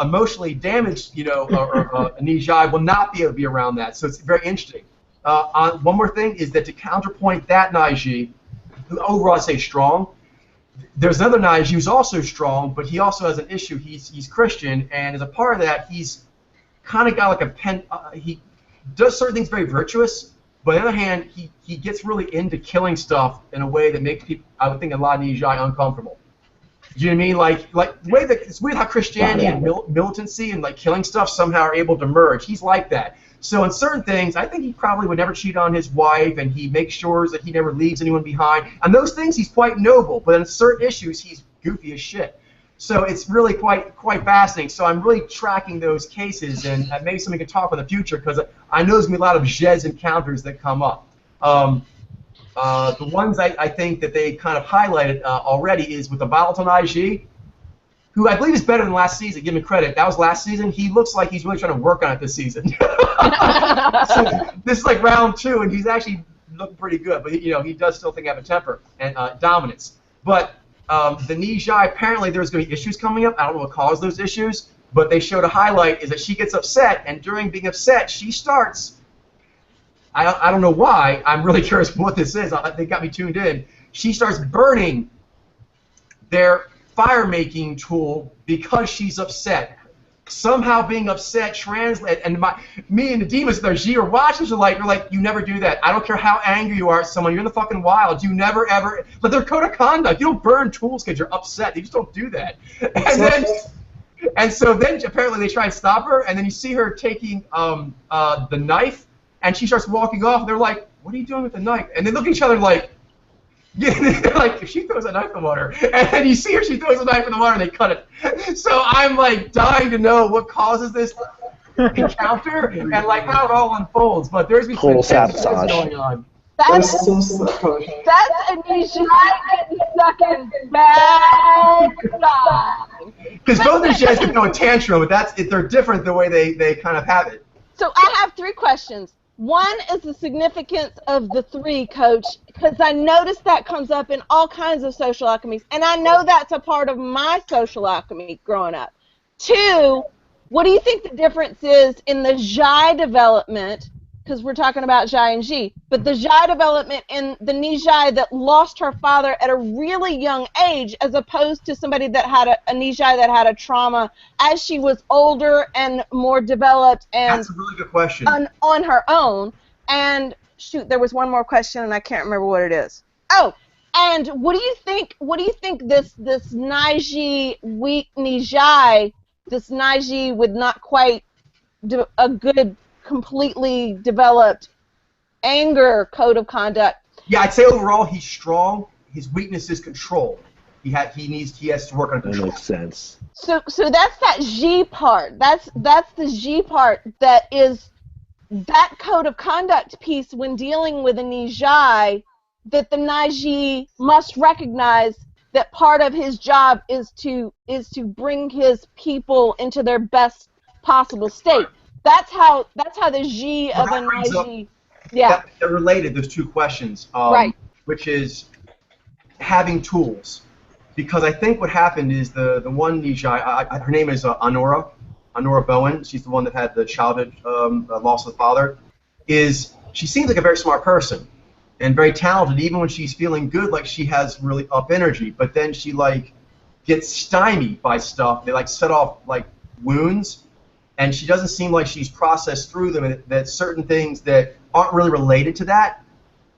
emotionally damaged, a Nyy'xai will not be able to be around that. So it's very interesting. One more thing is that to counterpoint that Nyy'xai, who overall I say strong, there's another Nyy'xai who's also strong, but he also has an issue. He's Christian, and as a part of that, he's kind of got like he does certain things very virtuous, but on the other hand, he gets really into killing stuff in a way that makes people, I would think, a lot of Nyy'xai uncomfortable. Do you know what I mean? Like the way that it's weird how Christianity and militancy and like killing stuff somehow are able to merge. He's like that. So in certain things, I think he probably would never cheat on his wife, and he makes sure that he never leaves anyone behind. And those things, he's quite noble. But in certain issues, he's goofy as shit. So it's really quite fascinating. So I'm really tracking those cases, and maybe something we can talk in the future because I know there's gonna be a lot of Xyz encounters that come up. The ones I think that they kind of highlighted already is with the volatile Nyy'xai, who I believe is better than last season. Give him credit. That was last season. He looks like he's really trying to work on it this season. So this is like round 2, and he's actually looking pretty good. But he does still think he have a temper and dominance. But the Nyy'xai, apparently there's going to be issues coming up. I don't know what caused those issues, but they showed a highlight is that she gets upset, and during being upset, she starts. I don't know why. I'm really curious what this is. They got me tuned in. She starts burning their fire-making tool because she's upset. Somehow being upset translate, and me and the demons that are Xyy are watching are like, you never do that. I don't care how angry you are at someone. You're in the fucking wild. You never ever. But their code of conduct. You don't burn tools because you're upset. You just don't do that. And so then apparently they try and stop her, and then you see her taking the knife, and she starts walking off. And they're like, "What are you doing with the knife?" And they look at each other like. They're like, if she throws a knife in the water, and then you see her, she throws a knife in the water, and they cut it. So I'm like dying to know what causes this encounter and like how it all unfolds. But there's been total sabotage going on. That's a Nyy'xai getting stuck in bad time. Because both the Xyz can go a tantrum, but they're different the way they kind of have it. So I have 3 questions. One is the significance of the 3, Coach, because I noticed that comes up in all kinds of social alchemies, and I know that's a part of my social alchemy growing up. 2, what do you think the difference is in the Xyy development, because we're talking about Xyy and Xyy, but the Xyy development in the Nyy'xai that lost her father at a really young age as opposed to somebody that had a Nyy'xai that had a trauma as she was older and more developed and that's a really good question. On her own. And shoot, there was one more question and I can't remember what it is. Oh, and what do you think this Nyy'xai weak Nyy'xai, this Nyy'xai with not quite a good completely developed anger code of conduct? Yeah, I'd say overall he's strong. His weakness is control. He has to work on control. That makes sense. So that's that Xyy part. That's the Xyy part that is that code of conduct piece when dealing with a Nyy'xai that the Nyy'xai must recognize that part of his job is to bring his people into their best possible state. That's how the Xyy of a Nyy'xai. Yeah. They're related. Those 2 questions. Right. Which is having tools, because I think what happened is the one Nyy'xai. Her name is Honora Bowen. She's the one that had the childhood loss of the father. She seems like a very smart person and very talented, even when she's feeling good, like she has really up energy. But then she like gets stymied by stuff. They like set off like wounds. And she doesn't seem like she's processed through them, and that certain things that aren't really related to that,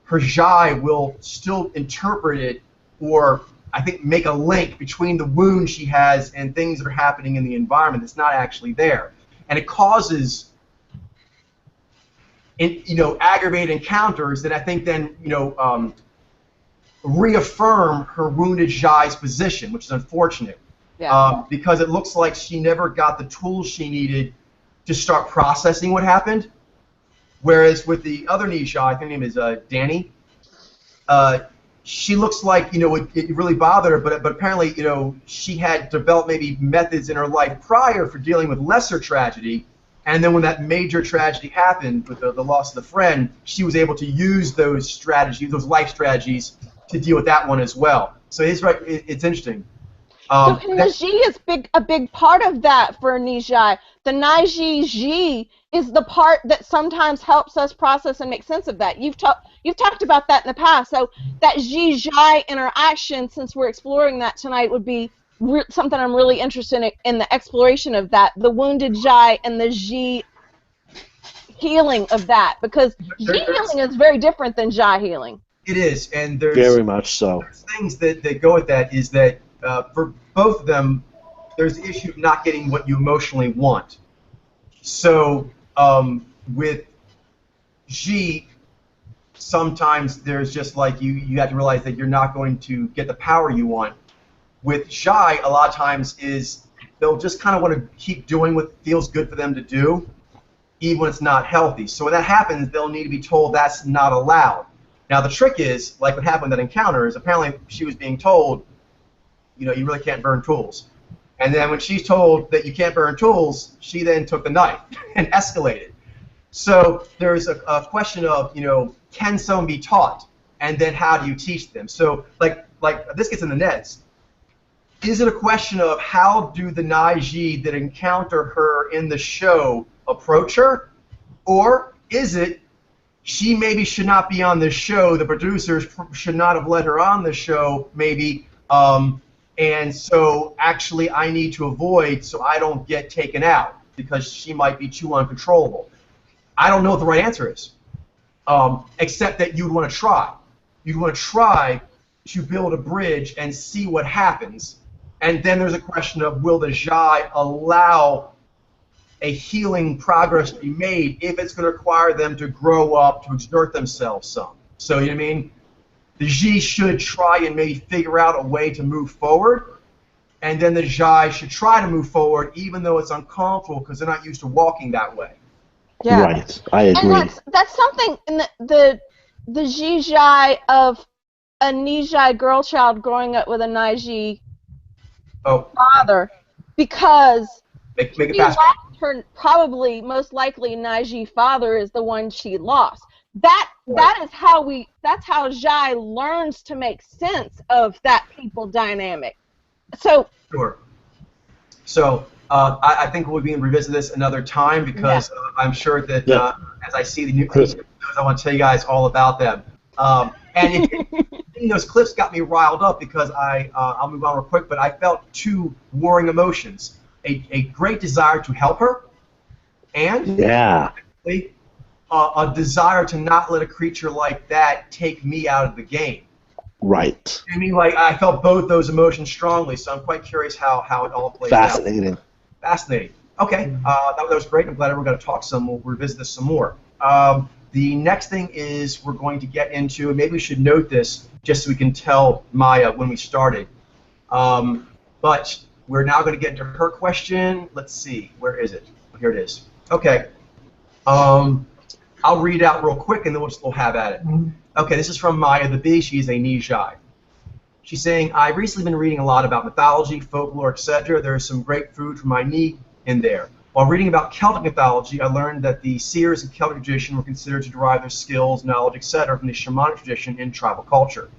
her Xyy will still interpret it or I think make a link between the wound she has and things that are happening in the environment that's not actually there, and it causes aggravated encounters that I think then reaffirm her wounded Xy's position, which is unfortunate. Yeah. Because it looks like she never got the tools she needed to start processing what happened. Whereas with the other Nyy'xai, I think her name is Danny, she looks like it really bothered her, but apparently she had developed maybe methods in her life prior for dealing with lesser tragedy, and then when that major tragedy happened with the loss of the friend, she was able to use those strategies, those life strategies, to deal with that one as well. So it's right. It's interesting. So Nyy'xai is a big part of that for Nyy'xai. The Xyy is the part that sometimes helps us process and make sense of that. You've talked about that in the past. So that Xyy Xai interaction, since we're exploring that tonight, would be something I'm really interested in the exploration of that. The wounded Xyy and the Xyy healing of that, because Xyy healing is very different than Xyy healing. It is, and there's very much so. There's things that go with that. Is that for both of them, there's the issue of not getting what you emotionally want. So with Xyy, sometimes there's just like you have to realize that you're not going to get the power you want. With Xyy, a lot of times they'll just kind of want to keep doing what feels good for them to do, even when it's not healthy. So when that happens, they'll need to be told that's not allowed. Now the trick is, like what happened in that encounter, is apparently she was being told, you really can't burn tools. And then when she's told that you can't burn tools, she then took the knife and escalated. So there's a question of, can someone be taught? And then how do you teach them? So like this gets in the nets. Is it a question of how do the Nyy'xai that encounter her in the show approach her? Or is it she maybe should not be on this show, the producers should not have let her on the show maybe, and so actually I need to avoid so I don't get taken out because she might be too uncontrollable. I don't know what the right answer is, except that you'd want to try. You'd want to try to build a bridge and see what happens. And then there's a question of, will the Xyy allow a healing progress to be made if it's going to require them to grow up, to exert themselves some. So, you know what I mean? The Xyy should try and maybe figure out a way to move forward, and then the Xyy should try to move forward even though it's uncomfortable because they're not used to walking that way. Yeah. Right, I agree. And that's something in the Xyy Xai of a Nyy'xai girl child growing up with a Nyy'xai father, because make it she faster. lost her, probably most likely Nyy'xai father is the one she lost. That's how Xyy learns to make sense of that people dynamic. So sure. So I think we'll be revisit this another time because I'm sure that as I see the new clips, I want to tell you guys all about them. And those clips got me riled up because I'll move on real quick, but I felt two warring emotions: a great desire to help her, and a desire to not let a creature like that take me out of the game. Right. I mean, like, I felt both those emotions strongly, so I'm quite curious how it all plays out. Fascinating. Okay, that was great. I'm glad we're going to talk some. We'll revisit this some more. The next thing is we're going to get into, and maybe we should note this just so we can tell Maya when we started. But we're now going to get into her question. Let's see. Where is it? Oh, here it is. Okay. I'll read it out real quick, and then we'll have at it. Okay, this is from Maya the Bee. She's a Nyy'xai. She's saying, I've recently been reading a lot about mythology, folklore, etc. There is some great food for my knee in there. While reading about Celtic mythology, I learned that the seers in Celtic tradition were considered to derive their skills, knowledge, etc. from the shamanic tradition in tribal culture.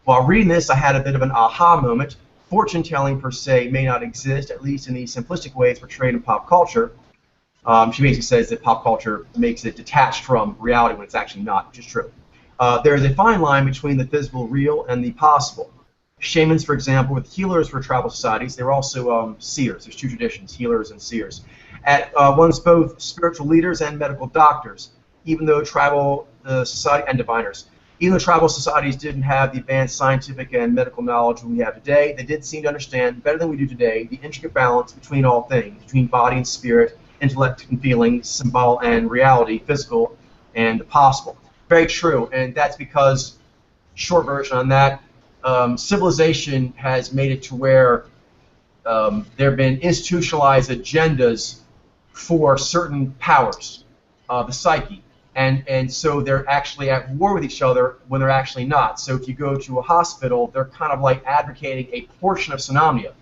While reading this, I had a bit of an aha moment. Fortune-telling, per se, may not exist, at least in the simplistic way it's portrayed in pop culture. She basically says that pop culture makes it detached from reality when it's actually not, which is true. There is a fine line between the physical real and the possible. Shamans, for example, with healers for tribal societies, they were also seers. There's two traditions, healers and seers. One's both spiritual leaders and medical doctors, even though tribal society and diviners. Even though tribal societies didn't have the advanced scientific and medical knowledge we have today, they did seem to understand better than we do today the intricate balance between all things, between body and spirit, intellect and feeling, symbol and reality, physical and the possible. Very true, and that's because, short version on that, civilization has made it to where there have been institutionalized agendas for certain powers of the psyche. And so they're actually at war with each other when they're actually not. So if you go to a hospital, they're kind of like advocating a portion of Phenomena.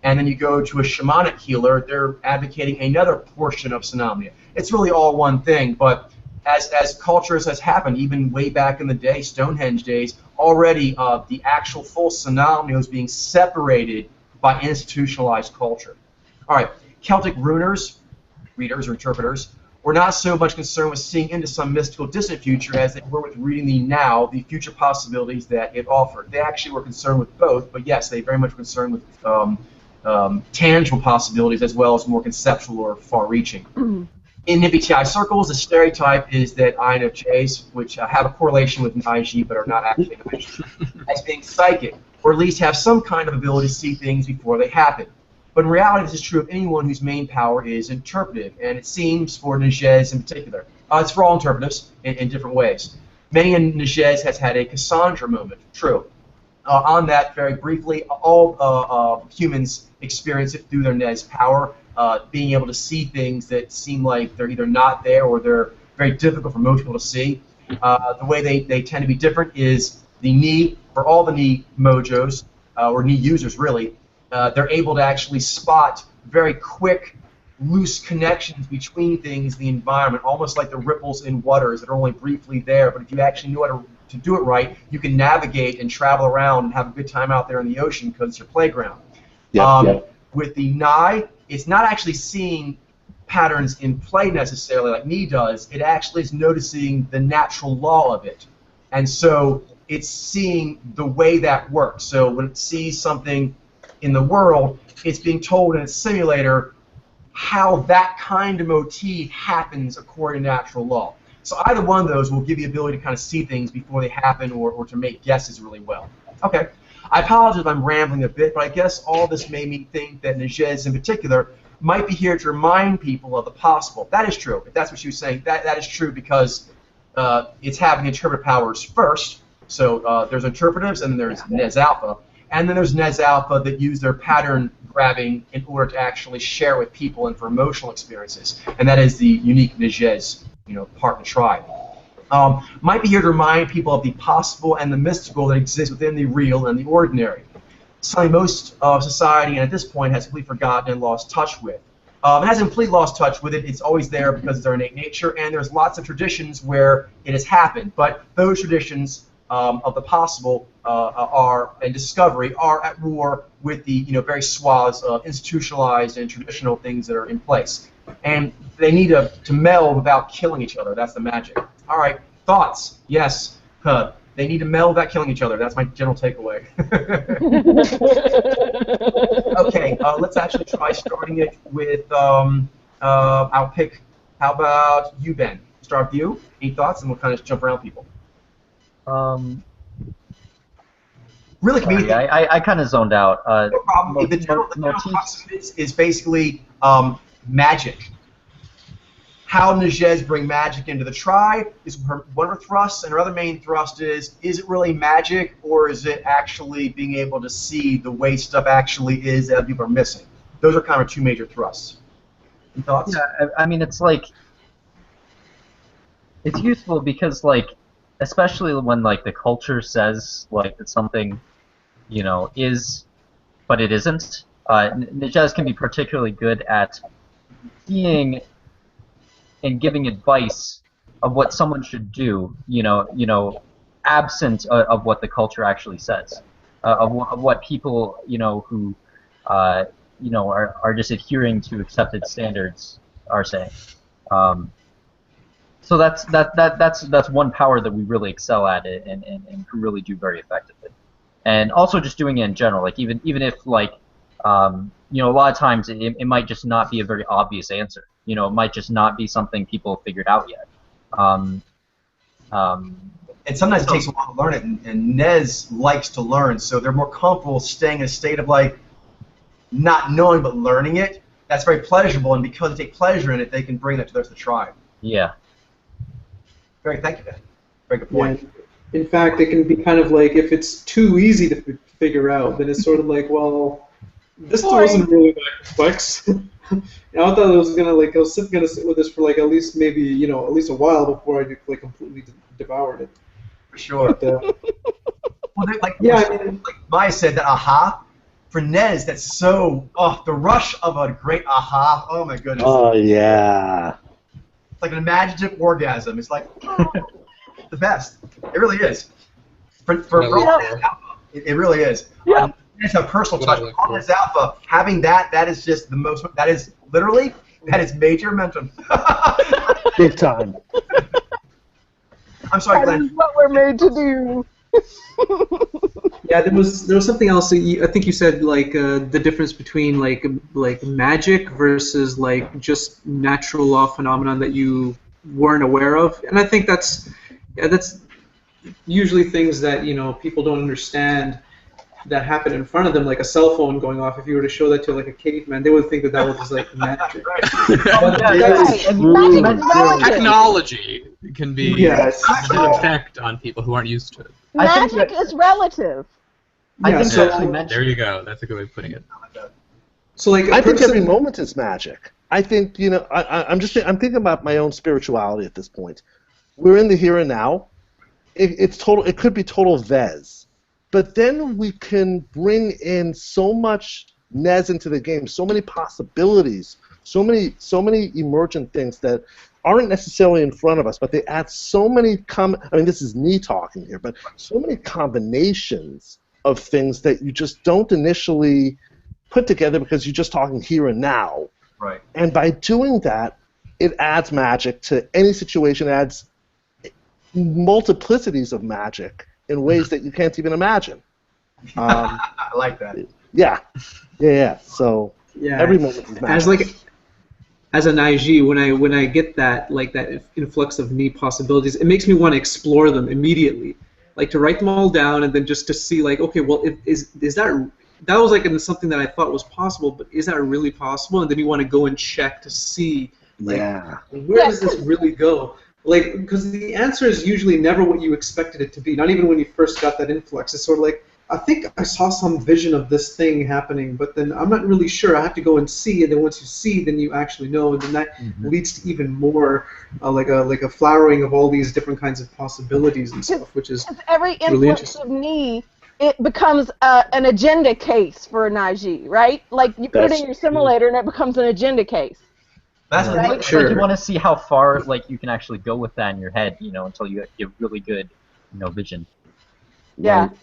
And then you go to a shamanic healer, they're advocating another portion of Phenomena. It's really all one thing, but as cultures has happened, even way back in the day, Stonehenge days, already the actual full Phenomena is being separated by institutionalized culture. All right, Celtic runers, readers or interpreters, were not so much concerned with seeing into some mystical distant future as they were with reading the now, the future possibilities that it offered. They actually were concerned with both, but yes, they very much were concerned with tangible possibilities as well as more conceptual or far-reaching. In MBTI circles, the stereotype is that INFJs, which have a correlation with Nyy'xai but are not actually Nyy'xai, as being psychic, or at least have some kind of ability to see things before they happen. But in reality, this is true of anyone whose main power is interpretive, and it seems for Nyy'xai in particular. It's for all interpretives in different ways. Many Nyy'xai has had a Cassandra moment, true. On that, very briefly, all humans experience it through their Nez power, being able to see things that seem like they're either not there or they're very difficult for most people to see. The way they tend to be different is the Nyi, for all the Nyi mojos, or Nyi users really, they're able to actually spot very quick, loose connections between things, the environment, almost like the ripples in waters that are only briefly there. But if you actually know how to do it right, you can navigate and travel around and have a good time out there in the ocean because it's your playground. With the Nyi, it's not actually seeing patterns in play necessarily like Nyi does. It actually is noticing the natural law of it. And so it's seeing the way that works. So when it sees something in the world, it's being told in its simulator how that kind of motif happens according to natural law. So either one of those will give you the ability to kind of see things before they happen or to make guesses really well. Okay. I apologize if I'm rambling a bit, but I guess all this made me think that Nyy'xai in particular might be here to remind people of the possible. That is true. If that's what she was saying, that is true because it's having interpretive powers first. So there's interpretives, and then there's Nez Alpha. And then there's Nez Alpha that use their pattern grabbing in order to actually share with people and for emotional experiences. And that is the unique Nyy'xai, part of the tribe. Might be here to remind people of the possible and the mystical that exists within the real and the ordinary. Something most of society, and at this point, has completely forgotten and lost touch with. It hasn't completely lost touch with it. It's always there because it's our innate nature, and there's lots of traditions where it has happened. But those traditions of the possible and discovery are at war with the very swaths of institutionalized and traditional things that are in place. And they need to meld without killing each other. That's the magic. All right, thoughts? Yes. They need to meld without killing each other. That's my general takeaway. Okay, let's actually try starting it with, I'll pick, how about you, Ben? Start with you. Any thoughts? And we'll kind of jump around people. Really, Sorry, I kind of zoned out. No problem. The general crux of it is basically magic. How Nyy'xai bring magic into the tribe is one of her thrusts, and her other main thrust is it really magic, or is it actually being able to see the way stuff actually is that people are missing? Those are kind of two major thrusts. Any thoughts? Yeah, I mean, it's like, it's useful because, like, especially when, like, the culture says, like, that something, is, but it isn't. Nyy'xai can be particularly good at seeing and giving advice of what someone should do, absent of what the culture actually says, of what people, who, are just adhering to accepted standards are saying. So that's one power that we really excel at it and can really do very effectively. And also just doing it in general, like even if like a lot of times it might just not be a very obvious answer. It might just not be something people have figured out yet. And sometimes it takes a while to learn it, and Nez likes to learn, so they're more comfortable staying in a state of like not knowing but learning it. That's very pleasurable, and because they take pleasure in it, they can bring that to the rest of the tribe. Yeah. Thank you, Ben. Very good point. Yeah. In fact, it can be kind of like if it's too easy to figure out, then it's sort of like, well, this wasn't really that complex. I thought I was gonna sit with this for like at least maybe at least a while before I like completely devoured it. For sure. But, well, yeah, like Maya said, that aha for Nez, that's so the rush of a great aha. Oh my goodness. Oh yeah. It's like an imaginative orgasm. It's like the best. It really is. For it really is. Yeah. It's a personal touch. On this alpha, having that is just the most. That is literally major momentum. Big time. I'm sorry, That Glenn. is what we're made to do. yeah. There was something else. I think you said like the difference between like magic versus like just natural law phenomenon that you weren't aware of, and I think that's usually things that people don't understand that happen in front of them, like a cell phone going off. If you were to show that to like a caveman, they would think that was just like magic. Technology can be an effect on people who aren't used to it. Magic is relative. I think so that you mentioned. There you go. That's a good way of putting it. So like I think every moment is magic. I think I'm thinking about my own spirituality at this point. We're in the here and now. It's total. It could be total Vez. But then we can bring in so much Nez into the game, so many possibilities, so many emergent things that aren't necessarily in front of us, but they add so many this is me talking here, but so many combinations of things that you just don't initially put together because you're just talking here and now. Right. And by doing that, it adds magic to any situation, adds multiplicities of magic in ways that you can't even imagine. I like that. Yeah. So every moment is magic. As a Nyy'xai, when I get that influx of new possibilities, it makes me want to explore them immediately, like to write them all down and then just to see like, okay, well, is that was like something that I thought was possible, but is that really possible? And then you want to go and check to see like where does this really go? Like, because the answer is usually never what you expected it to be. Not even when you first got that influx. It's sort of like, I think I saw some vision of this thing happening, but then I'm not really sure. I have to go and see, and then once you see, then you actually know, and then that leads to even more like a flowering of all these different kinds of possibilities and stuff, which is every really influx of Nyi, it becomes an agenda case for a Nyy'xai, right? Like you put it in your simulator, and it becomes an agenda case. That's right? It's like you want to see how far you can actually go with that in your head, until you get really good, vision. Yeah. Right.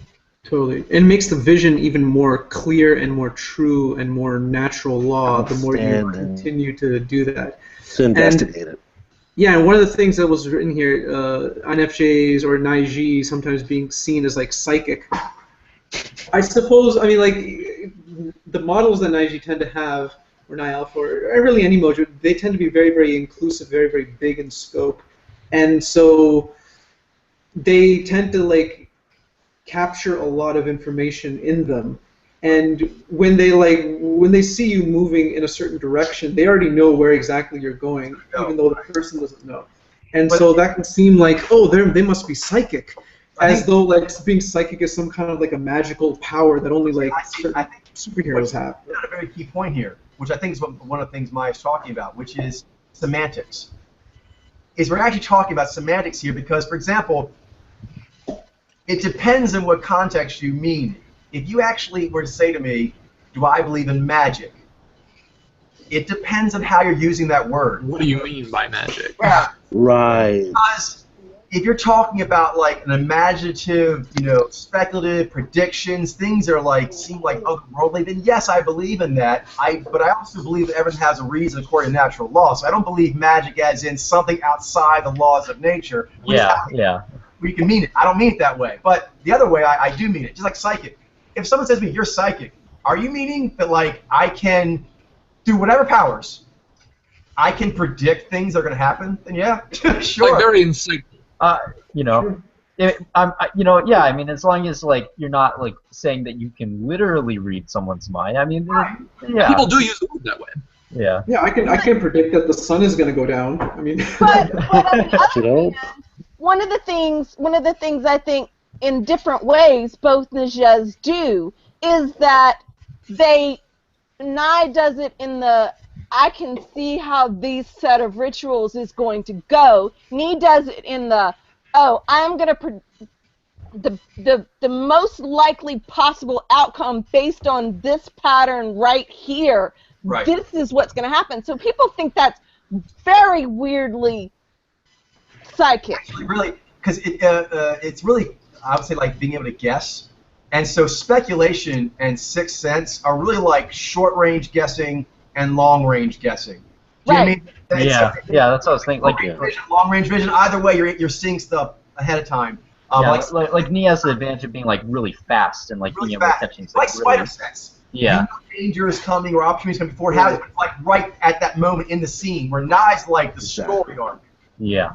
Totally. It makes the vision even more clear and more true and more natural law the more you continue to do that. To investigate it. Yeah, and one of the things that was written here, INFJs or Nyy'xai sometimes being seen as like psychic. I suppose, the models that Nyy'xai tend to have, or Nyi Alpha, or really any mojo, they tend to be very, very inclusive, very, very big in scope. And so they tend to capture a lot of information in them. And when they see you moving in a certain direction, they already know where exactly you're going, even though the person doesn't know. And so that can seem like, oh, they must be psychic, as though being psychic is some kind of a magical power that only certain superheroes have. You got a very key point here, which I think is one of the things Maya's talking about, which is semantics. We're actually talking about semantics here because, for example, it depends on what context you mean. If you actually were to say to me, do I believe in magic? It depends on how you're using that word. What do you mean by magic? Yeah. Right. Because if you're talking about an imaginative, speculative predictions, things are seem like otherworldly, then yes, I believe in that. But I also believe that everything has a reason according to natural law. So I don't believe magic as in something outside the laws of nature. Yeah. We can mean it. I don't mean it that way. But the other way, I do mean it. Just like psychic. If someone says to me, you're psychic, are you meaning that I can, through whatever powers, I can predict things that are going to happen? Then yeah, sure. Very insightful. Sure. Yeah. I mean, as long as like you're not like saying that you can literally read someone's mind. I mean, yeah. People do use the word that way. Yeah. Yeah, I can predict that the sun is going to go down. I mean. But on the other You know? hand, one of the things I think in different ways both Nyy'xais do is that Nyy'xai does it in the I can see how these set of rituals is going to go. Nyi does it in the I'm going to the most likely possible outcome based on this pattern right here. Right. This is what's going to happen. So people think that's very weirdly psychic. Actually, really, because it's really, I would say, like being able to guess. And so speculation and sixth sense are really like short-range guessing and long-range guessing. Do you know what I mean? Yeah, that's what I was thinking. Like, Long-range vision, either way, you're seeing stuff ahead of time. like Nyi has the advantage of being like really fast and like really being able to fast. catch things Like really, spider sense. Yeah. You know danger is coming or opportunity is coming before it happens, but it's like right at that moment in the scene where Nye's like the story arc. Yeah.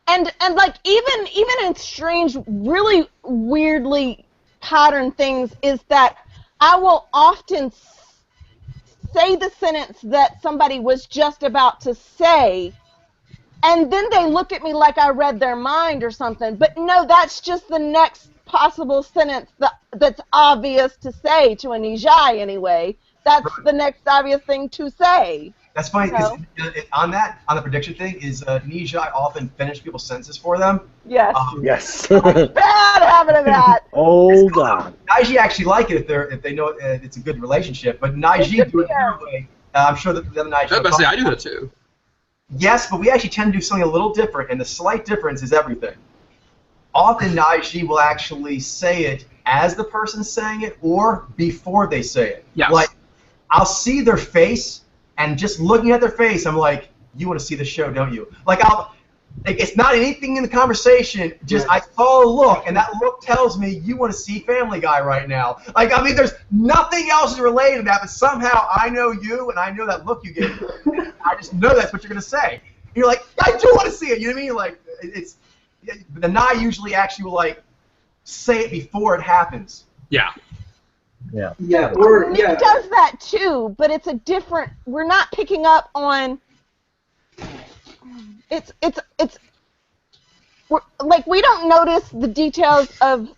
And like even in strange, really weirdly patterned things is that I will often say the sentence that somebody was just about to say, and then they look at me like I read their mind or something. But no, that's just the next possible sentence that's obvious to say to a Nyy'xai anyway. That's the next obvious thing to say. That's funny because on the prediction thing is Nyy'xai often finish people's sentences for them. Yes. Yes. Bad habit of that. Oh God. Nyy'xai actually like it if they know it's a good relationship, but Nyy'xai do it their way. I'm sure that the other Nyy'xai. I was about to say I do that too. Yes, but we actually tend to do something a little different, and the slight difference is everything. Often Nyy'xai will actually say it as the person's saying it or before they say it. Yes. Like, I'll see their face, and just looking at their face, I'm like, you want to see the show, don't you? Like, it's not anything in the conversation, just I saw a look, and that look tells me you want to see Family Guy right now. Like, I mean, there's nothing else related to that, but somehow I know you, and I know that look you gave me. I just know that's what you're going to say. And you're like, I do want to see it, you know what I mean? Like, the Nyy'xai usually actually will, like, say it before it happens. Yeah. Yeah. Yeah. Nyi does that too, but it's a different. We're not picking up on. Like we don't notice the details of.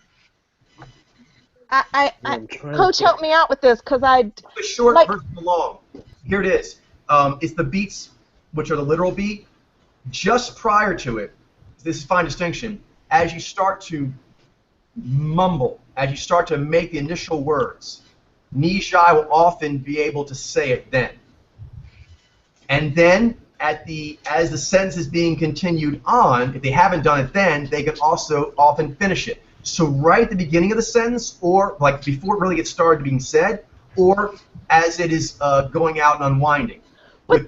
Coach, help me out with this because The short versus the long. Here it is. It's the beats, which are the literal beat. Just prior to it, this is fine distinction. As you start to mumble, as you start to make the initial words, Nyy'xai will often be able to say it then. And then, as the sentence is being continued on, if they haven't done it then, they can also often finish it. So right at the beginning of the sentence, or like before it really gets started being said, or as it is going out and unwinding. But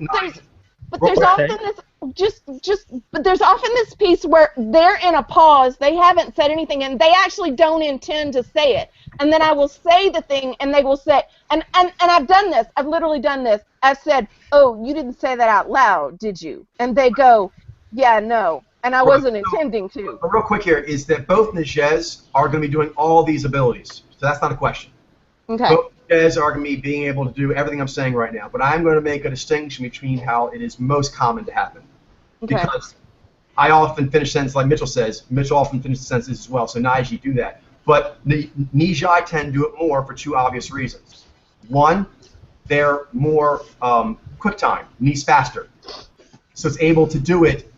there's often this but there's often this piece where they're in a pause, they haven't said anything, and they actually don't intend to say it. And then I will say the thing, and they will say, and I've done this, I've literally done this. I've said, oh, you didn't say that out loud, did you? And they go, yeah, no. And I wasn't intending to. But real quick here is that both Nyy'xais are going to be doing all these abilities. So that's not a question. Okay. Both Nyy'xais are going to be being able to do everything I'm saying right now. But I'm going to make a distinction between how it is most common to happen. Okay. Because I often finish sentences like Mitchell says. Mitchell often finishes sentences as well, so Nyy'xai do that. But Nyy'xai tend to do it more for two obvious reasons. One, they're more quick time. Nyi's faster. So it's able to do it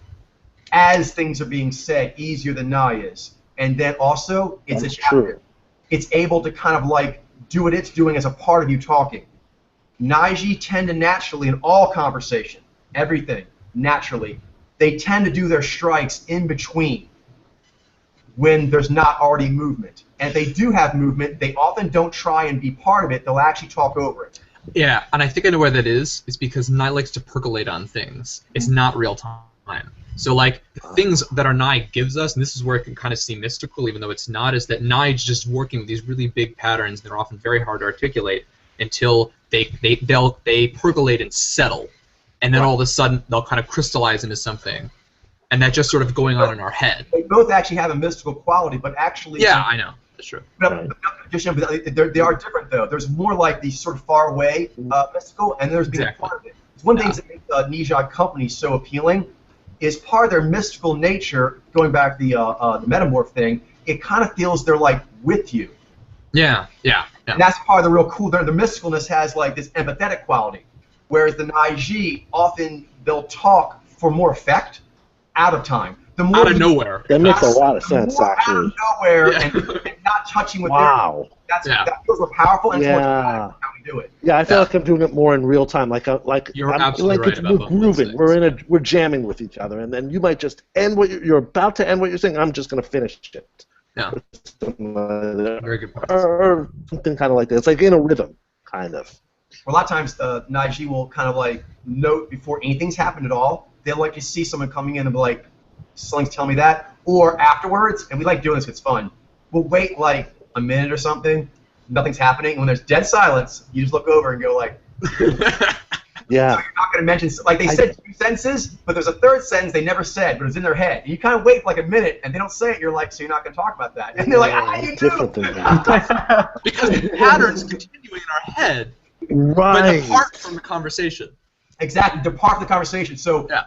as things are being said easier than Nyi is. And then also, it's adaptive. It's able to kind of like do what it's doing as a part of you talking. Nyy'xai tend to naturally, in all conversation, everything, naturally, they tend to do their strikes in between when there's not already movement. And if they do have movement, they often don't try and be part of it. They'll actually talk over it. Yeah, and I think I know where that is. It's because Nyi likes to percolate on things. It's not real time. So, like, the things that our Nyi gives us, and this is where it can kind of seem mystical, even though it's not, is that Nyi's just working with these really big patterns that are often very hard to articulate until they percolate and settle. And then all of a sudden, they'll kind of crystallize into something. and that just sort of going on in our head. They both actually have a mystical quality, but actually. Yeah, I know. That's true. But they are different, though. There's more like the sort of far away mystical, and there's being Exactly. part of it. It's one thing that makes Nyy'xai company so appealing is part of their mystical nature, going back to the metamorph thing, it kind of feels they're like with you. Yeah. And that's part of the real cool. The mysticalness has like this empathetic quality, whereas the Nyy'xai often they'll talk for more effect out of time. The more Out of nowhere. That makes a lot of sense, more actually. out of nowhere Yeah. and not touching with Wow. that feels more powerful and it's more Yeah. dramatic how we do it. Yeah, I feel Yeah. like I'm doing it more in real time. You're absolutely right about we're both those grooving. things. We're jamming with each other, and then you might just end what you're about to end what you're saying. I'm just going to finish it. Yeah. Or Very good point. something kind of like that. It's like in a rhythm, kind of. A lot of times the Nyy'xai will kind of like note before anything's happened at all. They'll like to see someone coming in and be like, "Something's telling me that," or afterwards, and we like doing this. It's fun. We'll wait like a minute or something. Nothing's happening. When there's dead silence, you just look over and go like, Yeah. So you're not going to mention, like they said 2 sentences, but there's a third sentence they never said, but it's in their head. And you kind of wait for like a minute, and they don't say it. You're like, so you're not going to talk about that. And they're like, ah, you do. Different than that. Because the pattern's continuing in our head, but Right. apart from the conversation. Exactly, depart from the conversation. So Yeah.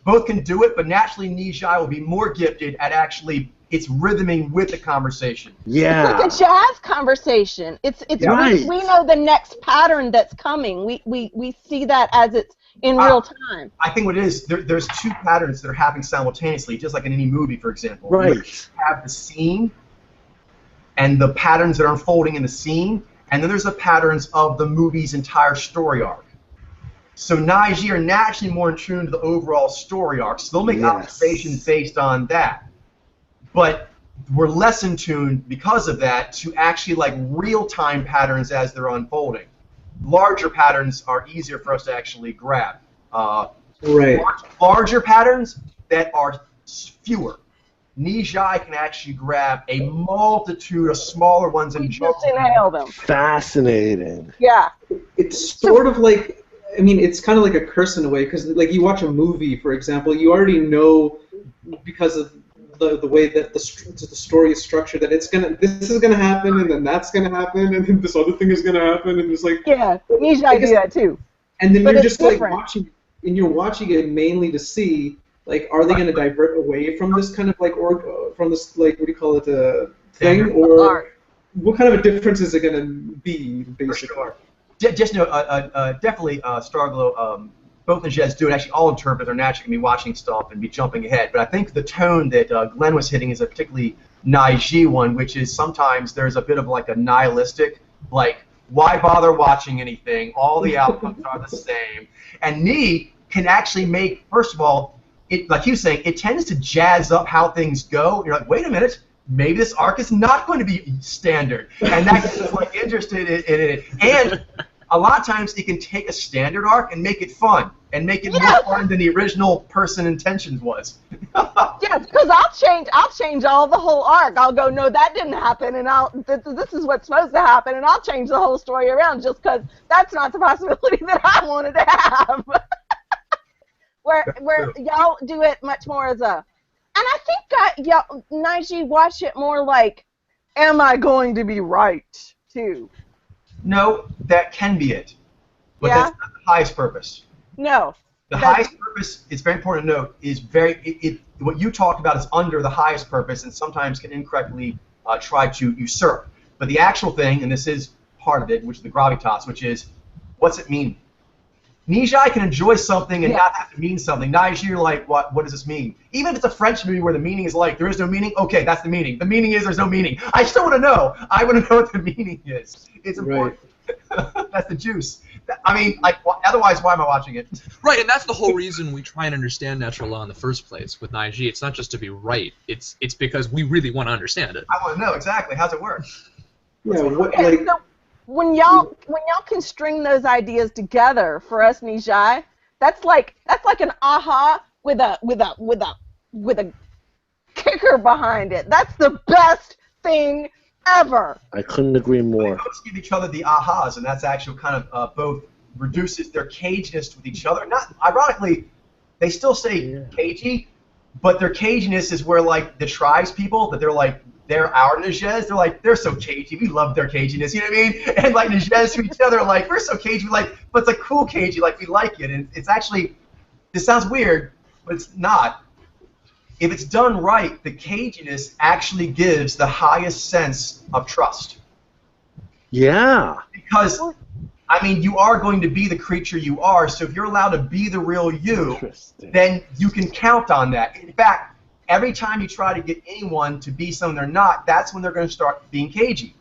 both can do it, but naturally Nyy'xai will be more gifted at actually it's rhythming with the conversation. Yeah. It's like a jazz conversation. It's Right. we know the next pattern that's coming. We see that as it's in real time. I think what it is, there's 2 patterns that are happening simultaneously, just like in any movie, for example. Right. You have the scene and the patterns that are unfolding in the scene, and then there's the patterns of the movie's entire story arc. So Nyy'xai are naturally more in tune to the overall story arc, so they'll make Yes. observations based on that. But we're less in tune because of that to actually like real-time patterns as they're unfolding. Larger patterns are easier for us to actually grab. Right. Larger patterns that are fewer. Nyy'xai can actually grab a multitude of smaller ones and jump. Just inhale them. Fascinating. Yeah. It's sort of like, I mean, it's kind of like a curse in a way, because like you watch a movie, for example, you already know because of the way that the story is structured that this is gonna happen, and then that's gonna happen, and then this other thing is gonna happen, and it's like Yeah. Nyy'xai do that too. and then But you're it's just like different. watching, and you're watching it mainly to see like, are they gonna divert away from this kind of like from this like, what do you call it, thing, or Art. what kind of a difference is it gonna be For basically? sure. Just definitely Starglow. Both the Jets do it. Actually, all interpreters are naturally going to be watching stuff and be jumping ahead. But I think the tone that Glenn was hitting is a particularly Nyy'xai one, which is sometimes there's a bit of like a nihilistic, like, why bother watching anything? All the outcomes are the same. And Nyi can actually make, first of all, it, like he was saying, it tends to jazz up how things go. You're like, wait a minute, maybe this arc is not going to be standard. And that gets us like interested in it. And a lot of times it can take a standard arc and make it fun and make it more fun than the original person intentions was. Yeah, because I'll change all the whole arc. I'll go, no, that didn't happen, and this is what's supposed to happen, and I'll change the whole story around just because that's not the possibility that I wanted to have. where y'all do it much more as a, and I think y'all Nyy'xai watch it more like, am I going to be right too? No, that can be it. But Yeah? that's not the highest purpose. No. The That's- highest purpose, it's very important to note, is what you talked about is under the highest purpose and sometimes can incorrectly try to usurp. But the actual thing, and this is part of it, which is the gravitas, which is, what's it mean? Nyy'xai can enjoy something and not have to mean something. Nyy'xai, you're like, what does this mean? Even if it's a French movie where the meaning is like, there is no meaning, okay, that's the meaning. The meaning is there's no meaning. I still want to know. I want to know what the meaning is. It's important. That's the juice. I mean, like, otherwise, why am I watching it? Right, and that's the whole reason we try and understand natural law in the first place with Nyy'xai. It's not just to be right. It's because we really want to understand it. I want to know exactly how's it work. Yeah, what, Okay, like, so when y'all can string those ideas together for us, Nyy'xai, that's like an aha with a kicker behind it. That's the best thing ever. I couldn't agree more. They both give each other the ahas, and that's actually kind of both reduces their caginess with each other. Not ironically, they still say cagey, but their caginess is where like the tribes people that they're our Nyy'xais. They're like, they're so cagey. We love their caginess. You know what I mean? And like Nyy'xais to each other are like, we're so cagey. Like, but it's a cool cagey. Like we like it. And it's actually, this sounds weird, but it's not. If it's done right, the caginess actually gives the highest sense of trust. Yeah. Because, I mean, you are going to be the creature you are, so if you're allowed to be the real you, then you can count on that. In fact, every time you try to get anyone to be something they're not, that's when they're going to start being cagey.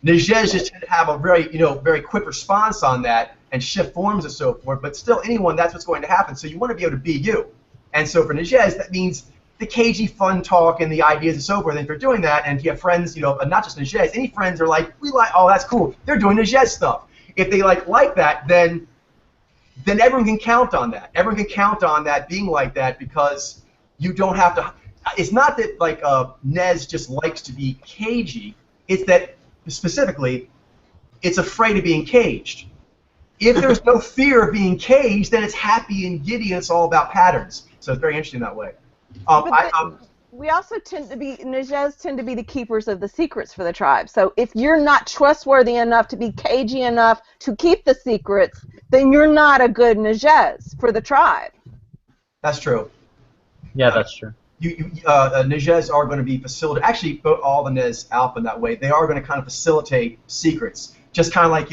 Nyy'xais just tend to have a very, very quick response on that and shift forms and so forth, but still anyone, that's what's going to happen. So you want to be able to be you. And so for Nyy'xais, that means the cagey fun talk and the ideas and so forth. And if you're doing that, and you have friends, not just Nyy'xais, any friends are like, oh, that's cool. They're doing Nyy'xais stuff. If they like that, then everyone can count on that. Everyone can count on that being like that because you don't have to. It's not that like Nez just likes to be cagey. It's that specifically, it's afraid of being caged. If there's no fear of being caged, then it's happy and giddy, and it's all about patterns. So it's very interesting that way. We also Nyy'xais tend to be the keepers of the secrets for the tribe. So if you're not trustworthy enough to be cagey enough to keep the secrets, then you're not a good Nyy'xais for the tribe. That's true. Yeah, that's true. Nyy'xais are going to be facilitating. Actually, all the Nez Alpha in that way. They are going to kind of facilitate secrets. Just kind of like,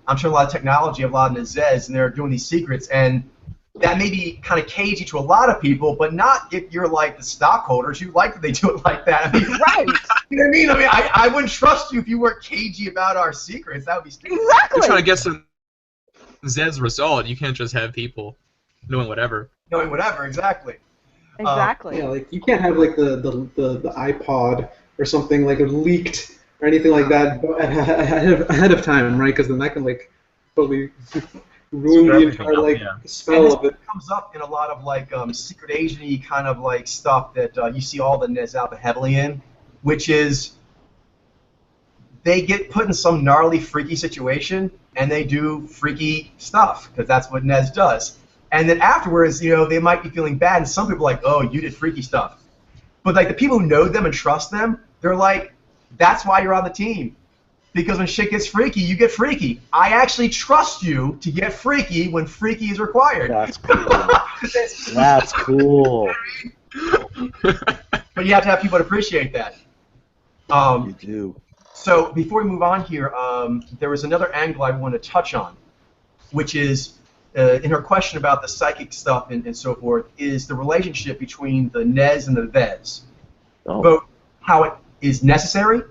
I'm sure a lot of technology of a lot of Nyy'xais, and they're doing these secrets, and that may be kind of cagey to a lot of people, but not if you're like the stockholders. You like that they do it like that. I mean, right. You know what I mean? I mean, I wouldn't trust you if you weren't cagey about our secrets. That would be stupid. Exactly. You're trying to get some Zed's result. You can't just have people knowing whatever. Knowing whatever, exactly. Exactly. Yeah, like you can't have like the iPod or something like leaked or anything like that ahead of time, right? Because then that can like totally ruin the entire like spell of it. Comes up in a lot of like secret Asian-y kind of like stuff that you see all the Nez Alpha heavily in, which is they get put in some gnarly, freaky situation and they do freaky stuff because that's what Nez does. And then afterwards, they might be feeling bad, and some people are like, oh, you did freaky stuff. But like the people who know them and trust them, they're like, that's why you're on the team. Because when shit gets freaky, you get freaky. I actually trust you to get freaky when freaky is required. That's cool. That's cool. But you have to have people to appreciate that. You do. So before we move on here, there was another angle I want to touch on, which is, in her question about the psychic stuff and so forth, is the relationship between the Nez and the Vez. Oh. Both how it is necessary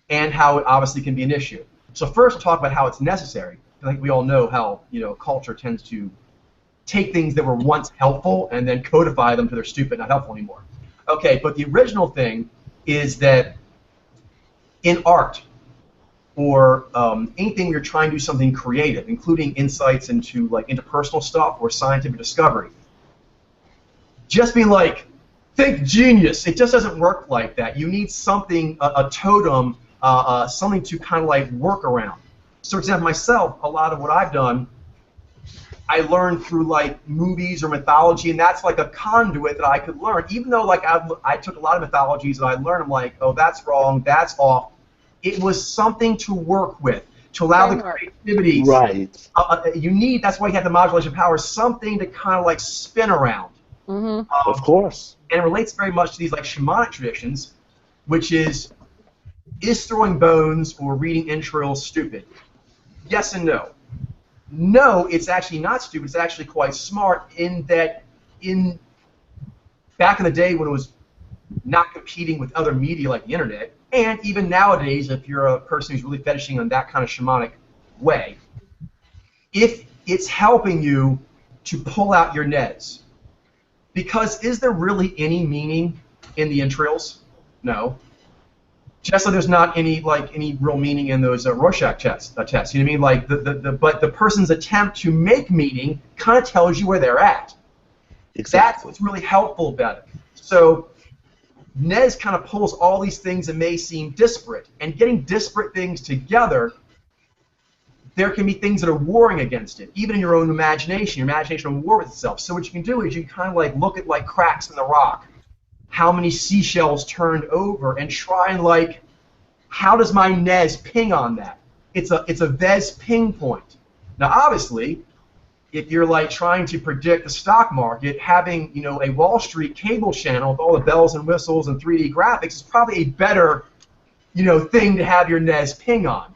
and how it obviously can be an issue. So first, talk about how it's necessary. I think we all know how culture tends to take things that were once helpful and then codify them to they're stupid, not helpful anymore. Okay, but the original thing is that in art or anything where you're trying to do something creative, including insights into like interpersonal stuff or scientific discovery, just being like, think genius. It just doesn't work like that. You need something, a totem, something to kind of like work around. So for example, myself, a lot of what I've done, I learned through like movies or mythology, and that's like a conduit that I could learn. Even though like I took a lot of mythologies and I learned, I'm like, oh, that's wrong, that's off. It was something to work with, to allow the creativity. Right. You need, that's why you have the modulation power, something to kind of like spin around. Mm-hmm. Of course. And it relates very much to these like shamanic traditions, which is throwing bones or reading entrails stupid? Yes and no. No, it's actually not stupid. It's actually quite smart in that back in the day when it was not competing with other media like the internet, and even nowadays if you're a person who's really fetishing on that kind of shamanic way, if it's helping you to pull out your Nez. Because is there really any meaning in the entrails? No. Just so there's not any real meaning in those Rorschach tests. You know what I mean? Like but the person's attempt to make meaning kind of tells you where they're at. Exactly. That's what's really helpful about it. So Nez kind of pulls all these things that may seem disparate, and getting disparate things together, there can be things that are warring against it, even in your own imagination. Your imagination will war with itself. So what you can do is you kind of like look at like cracks in the rock, how many seashells turned over, and try and like, how does my Nez ping on that? It's a Vez ping point. Now, obviously, if you're like trying to predict the stock market, having a Wall Street cable channel with all the bells and whistles and 3D graphics is probably a better thing to have your Nez ping on.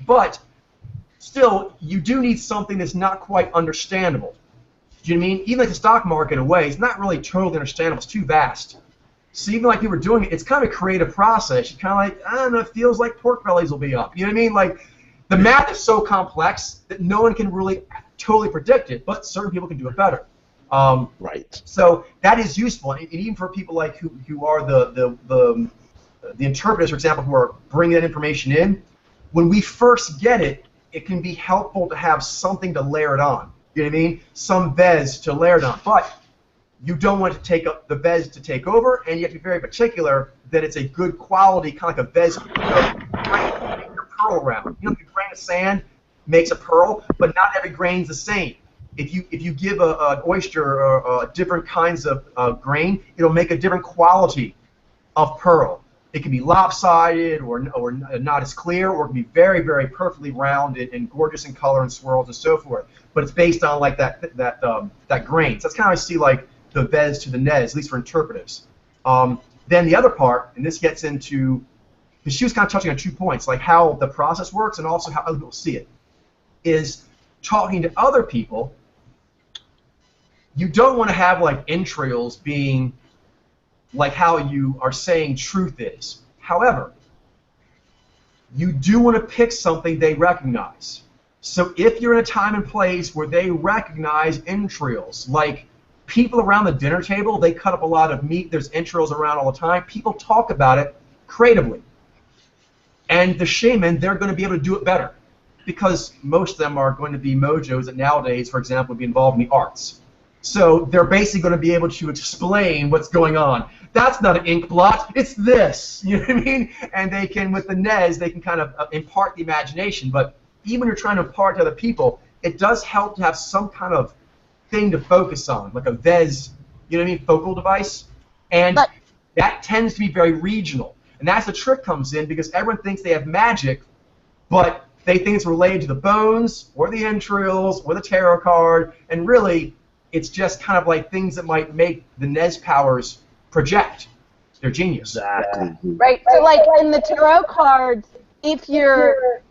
But still, you do need something that's not quite understandable. Do you know what I mean? Even like the stock market in a way, it's not really totally understandable. It's too vast. So even like you were doing it, it's kind of a creative process. You kind of like, I don't know, it feels like pork bellies will be up. You know what I mean? Like, the math is so complex that no one can really totally predict it, but certain people can do it better. Right. So that is useful, and even for people like who are the interpreters, for example, who are bringing that information in. When we first get it, it can be helpful to have something to layer it on. You know what I mean? Some Vez to layer it on, but you don't want to take up the Vez to take over, and you have to be very particular that it's a good quality, kind of like a Vez pearl around. A grain of sand makes a pearl, but not every grain's the same. If you give an oyster or different kinds of grain, it'll make a different quality of pearl. It can be lopsided or not as clear, or it can be very, very perfectly rounded and gorgeous in color and swirls and so forth. But it's based on like that grain. So that's kind of how I see like the Vez to the Nez, at least for interpretives. Then the other part, and this gets into, because she was kind of touching on 2 points, like how the process works and also how other people see it, is talking to other people. You don't want to have like entrails being like how you are saying truth is. However, you do want to pick something they recognize. So if you're in a time and place where they recognize entrails, like people around the dinner table, they cut up a lot of meat, there's entrails around all the time, people talk about it creatively. And the shaman, they're going to be able to do it better, because most of them are going to be mojos that nowadays, for example, would be involved in the arts. So they're basically going to be able to explain what's going on. That's not an ink blot, it's this. You know what I mean? And they can, with the Nez, they can kind of impart the imagination. But even when you're trying to impart to other people, it does help to have some kind of thing to focus on, like a Vez, you know what I mean, focal device. And that tends to be very regional. And that's the trick comes in, because everyone thinks they have magic, but they think it's related to the bones or the entrails or the tarot card, and really it's just kind of like things that might make the Nez powers project their genius. Exactly. Right. So like in the tarot cards, if you're,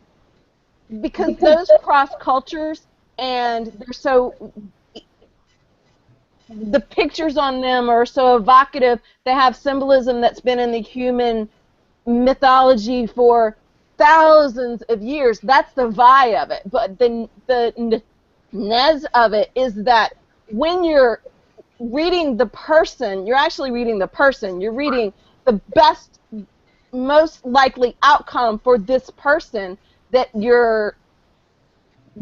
because those cross cultures and they're so, the pictures on them are so evocative, they have symbolism that's been in the human mythology for thousands of years. That's the Xyy of it. But the Nez of it is that when you're reading the person, you're actually reading the person. You're reading the best, most likely outcome for this person that you're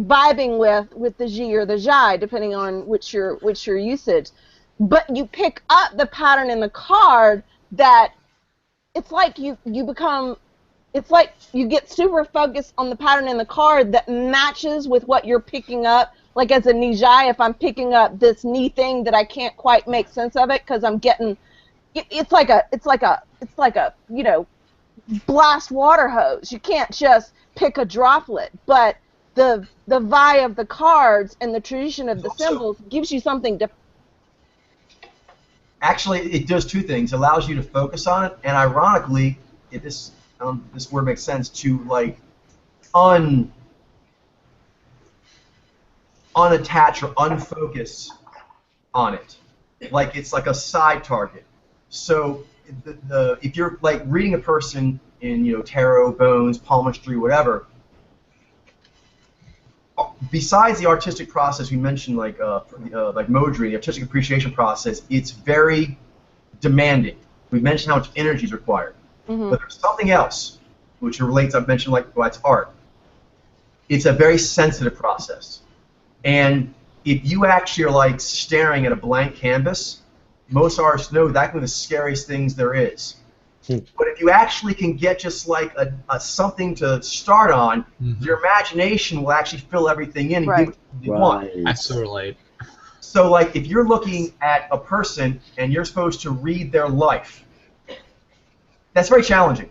vibing with the Xyy or the Xai, depending on which your usage. But you pick up the pattern in the card that it's like you become, it's like you get super focused on the pattern in the card that matches with what you're picking up. Like as a Nyy'xai, if I'm picking up this knee thing that I can't quite make sense of it because I'm getting, it's like a blast water hose. You can't just pick a droplet. But the Xyy of the cards and the tradition of the symbols gives you something to. Actually, it does two things. It allows you to focus on it, and ironically, this word makes sense, to like unattach or unfocus on it, like it's like a side target. So if you're like reading a person in tarot, bones, palmistry, whatever, besides the artistic process we mentioned, like Modri, the artistic appreciation process, it's very demanding. We mentioned how much energy is required. Mm-hmm. But there's something else which relates, I've mentioned, like it's art. It's a very sensitive process. And if you actually are like staring at a blank canvas, most artists know that can be the scariest things there is. But if you actually can get just like a something to start on, your imagination will actually fill everything in and give it what you want. That's so relate. So, like, if you're looking at a person and you're supposed to read their life, that's very challenging.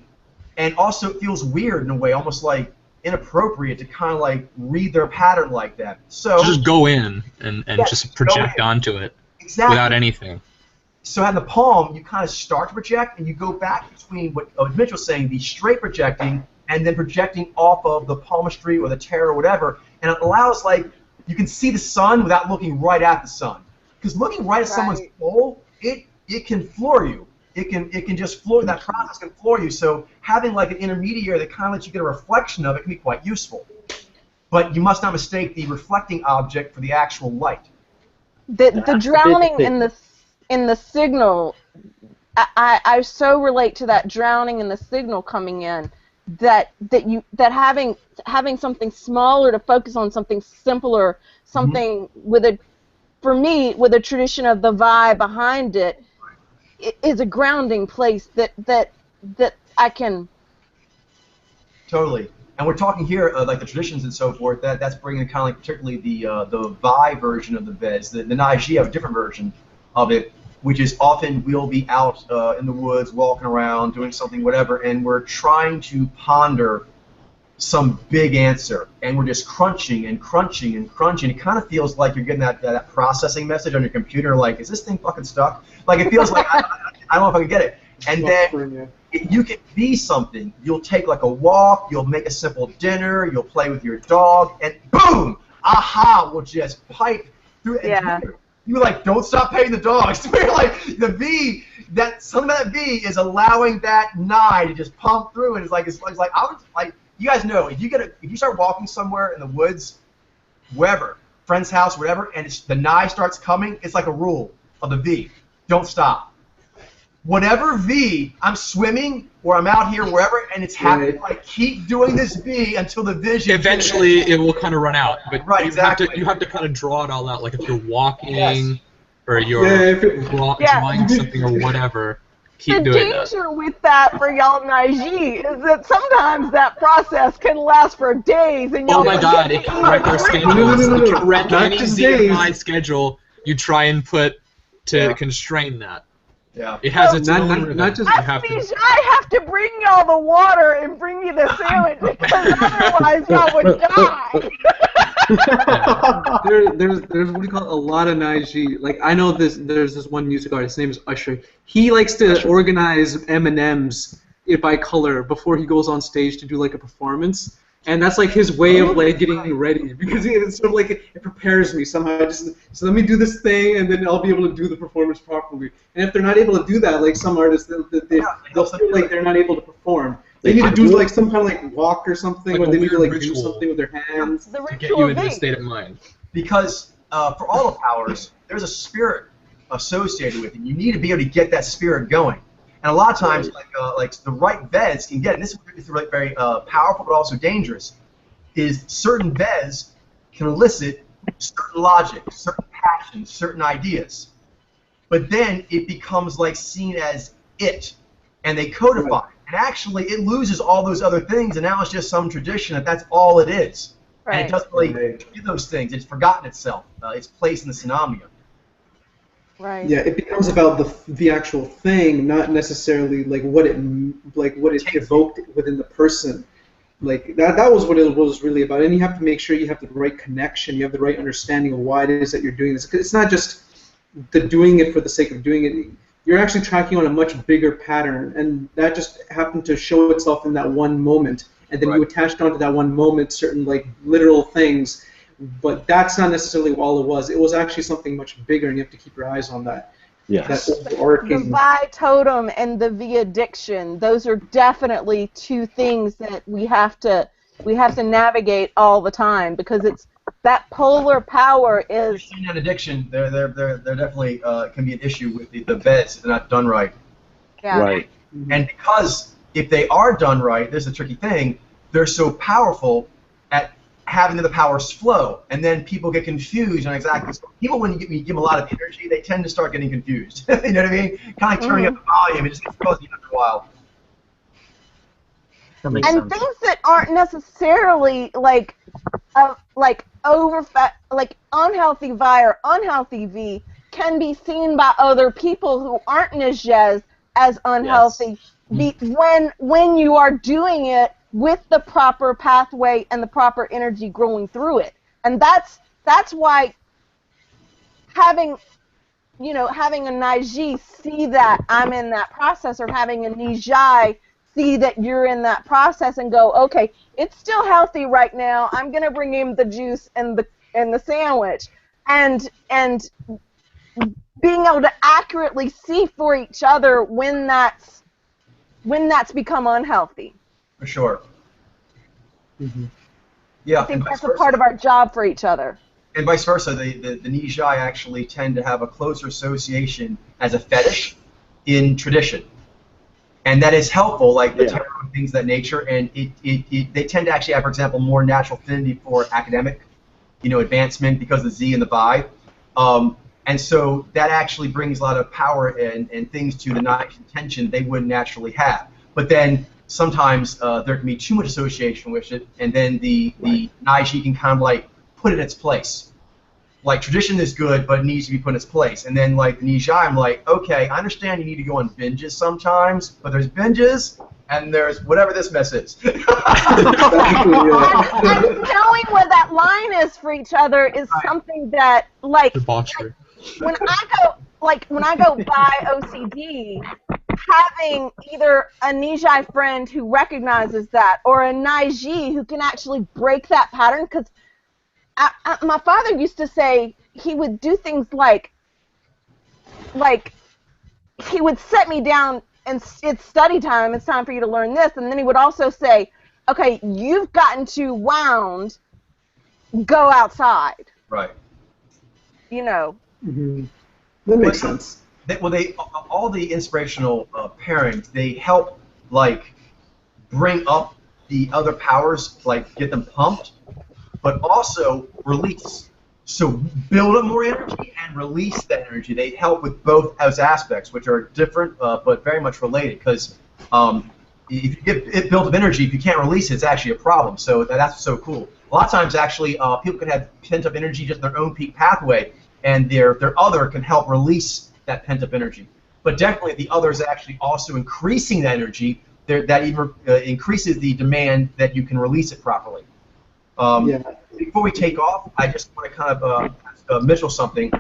And also, it feels weird in a way, almost like inappropriate to kind of like read their pattern like that. So Just go in and just project onto it without anything. So in the palm, you kind of start to project, and you go back between what Mitch was saying, the straight projecting, and then projecting off of the palmistry or the tarot or whatever, and it allows, like, you can see the sun without looking right at the sun. Because looking right at someone's soul, it can floor you. It can just floor, that process can floor you. So having like an intermediary that kind of lets you get a reflection of it can be quite useful. But you must not mistake the reflecting object for the actual light. The drowning in the signal, I so relate to that drowning in the signal coming in, that having something smaller to focus on, something simpler, something with a, for me, with a tradition of the vibe behind it, is a grounding place that I can. Totally. And we're talking here, like the traditions and so forth, that's bringing kind of like particularly the Vi version of the Veds. The Nyy'xai have a different version of it, which is often we'll be out in the woods, walking around, doing something, whatever, and we're trying to ponder some big answer, and we're just crunching and crunching and crunching. It kind of feels like you're getting that processing message on your computer, like, is this thing fucking stuck? Like, it feels like, I don't know if I can get it. And then if you can be something, you'll take like a walk, you'll make a simple dinner, you'll play with your dog, and boom, aha will just pipe through. Yeah. You're like, don't stop paying the dogs. You're like, the V, something about that V is allowing that Nyy'xai to just pump through, and it's like I was like, you guys know, if you start walking somewhere in the woods, wherever, friend's house, whatever, and the Nyy'xai starts coming, it's like a rule of the V. Don't stop. Whatever V, I'm swimming or I'm out here, wherever, and it's happening. I keep doing this V until the vision. Eventually, it will kind of run out. But right, exactly. You have to kind of draw it all out. Like if you're walking or you're drawing something or whatever, keep doing that. The danger with that for y'all Nyy'xai is that sometimes that process can last for days. And oh my God! It can wreck our schedules. It can wreck any ZMI schedule you try and put to constrain that. Yeah. It has its own not just I have to bring y'all the water and bring you the sandwich because otherwise y'all would die. There's what do you call it? A lot of Nyy'xai. Like I know there's this one music artist. His name is Xyy. He likes to organize M&Ms by color before he goes on stage to do like a performance. And that's like his way of like getting ready because it's sort of like it prepares me somehow. So let me do this thing and then I'll be able to do the performance properly. And if they're not able to do that, like some artists, they'll feel like they're not able to perform. They need to do like some kind of like walk or something, like or they need to like ritual do something with their hands to get you into a state of mind. Because for all the powers, there's a spirit associated with it. You need to be able to get that spirit going. And a lot of times, like the right Veds can get it. And this is very powerful, but also dangerous. Is certain Veds can elicit certain logic, certain passions, certain ideas, but then it becomes like seen as it, and they codify it. And actually, it loses all those other things, and now it's just some tradition that's all it is. Right. And it doesn't really do those things. It's forgotten itself. Its place in the synonymy. Right. Yeah, it becomes about the actual thing, not necessarily like what it evoked within the person. Like that was what it was really about. And you have to make sure you have the right connection, you have the right understanding of why it is that you're doing this. 'Cause it's not just the doing it for the sake of doing it. You're actually tracking on a much bigger pattern, and that just happened to show itself in that one moment. And then you attached onto that one moment certain like literal things. But that's not necessarily all it was. It was actually something much bigger, and you have to keep your eyes on that. Yes. That overarching. The Vi totem and the V addiction; those are definitely two things that we have to navigate all the time because it's that polar power is. You're seeing an addiction. There definitely can be an issue with the Veds if they're not done right. Yeah. Right. And because if they are done right, there's a tricky thing. They're so powerful at having the powers flow, and then people get confused on exactly. People, when you give them a lot of energy, they tend to start getting confused. You know what I mean? Kind of like turning up the volume. It just gets fuzzy after a while. That makes And sense. things that aren't necessarily like like unhealthy Vi or unhealthy V can be seen by other people who aren't Nyy'xai as unhealthy. When you are doing it with the proper pathway and the proper energy growing through it, and that's why having a Nyy'xai see that I'm in that process, or having a Nyy'xai see that you're in that process and go, okay, it's still healthy right now. I'm gonna bring him the juice and the sandwich, and being able to accurately see for each other when that's become unhealthy. For sure. Mm-hmm. Yeah, I think that's a part of our job for each other. And vice versa, the Nyy'xai actually tend to have a closer association as a fetish in tradition. And that is helpful, like the tarot and things of that nature, and they tend to actually have, for example, more natural affinity for academic, advancement because of the Z and the Vi. And so that actually brings a lot of power and things to the Nyy'xai intention they wouldn't naturally have. But then sometimes there can be too much association with it, and then the Nyy'xai can kind of like put it in its place. Like, tradition is good, but it needs to be put in its place. And then, like, the Nyy'xai, I'm like, okay, I understand you need to go on binges sometimes, but there's binges, and there's whatever this mess is. And knowing where that line is for each other is something that, like, Debauchery. when I go by OCD, having either a Nyy'xai friend who recognizes that, or a Nyy'xai who can actually break that pattern, because my father used to say he would do things like he would set me down and it's study time, it's time for you to learn this, and then he would also say, okay, you've gotten too wound, go outside. Right. Mm-hmm. That makes sense. All the inspirational pairings, they help, like, bring up the other powers, like get them pumped, but also release. So build up more energy and release that energy. They help with both those aspects, which are different but very much related. Because if you get it built up energy, if you can't release it, it's actually a problem. So that's so cool. A lot of times, actually, people can have pent up energy just in their own peak pathway, and their other can help release that pent up energy. But definitely, the other is actually also increasing that energy. That even increases the demand that you can release it properly. Before we take off, I just want to kind of ask Mitchell something,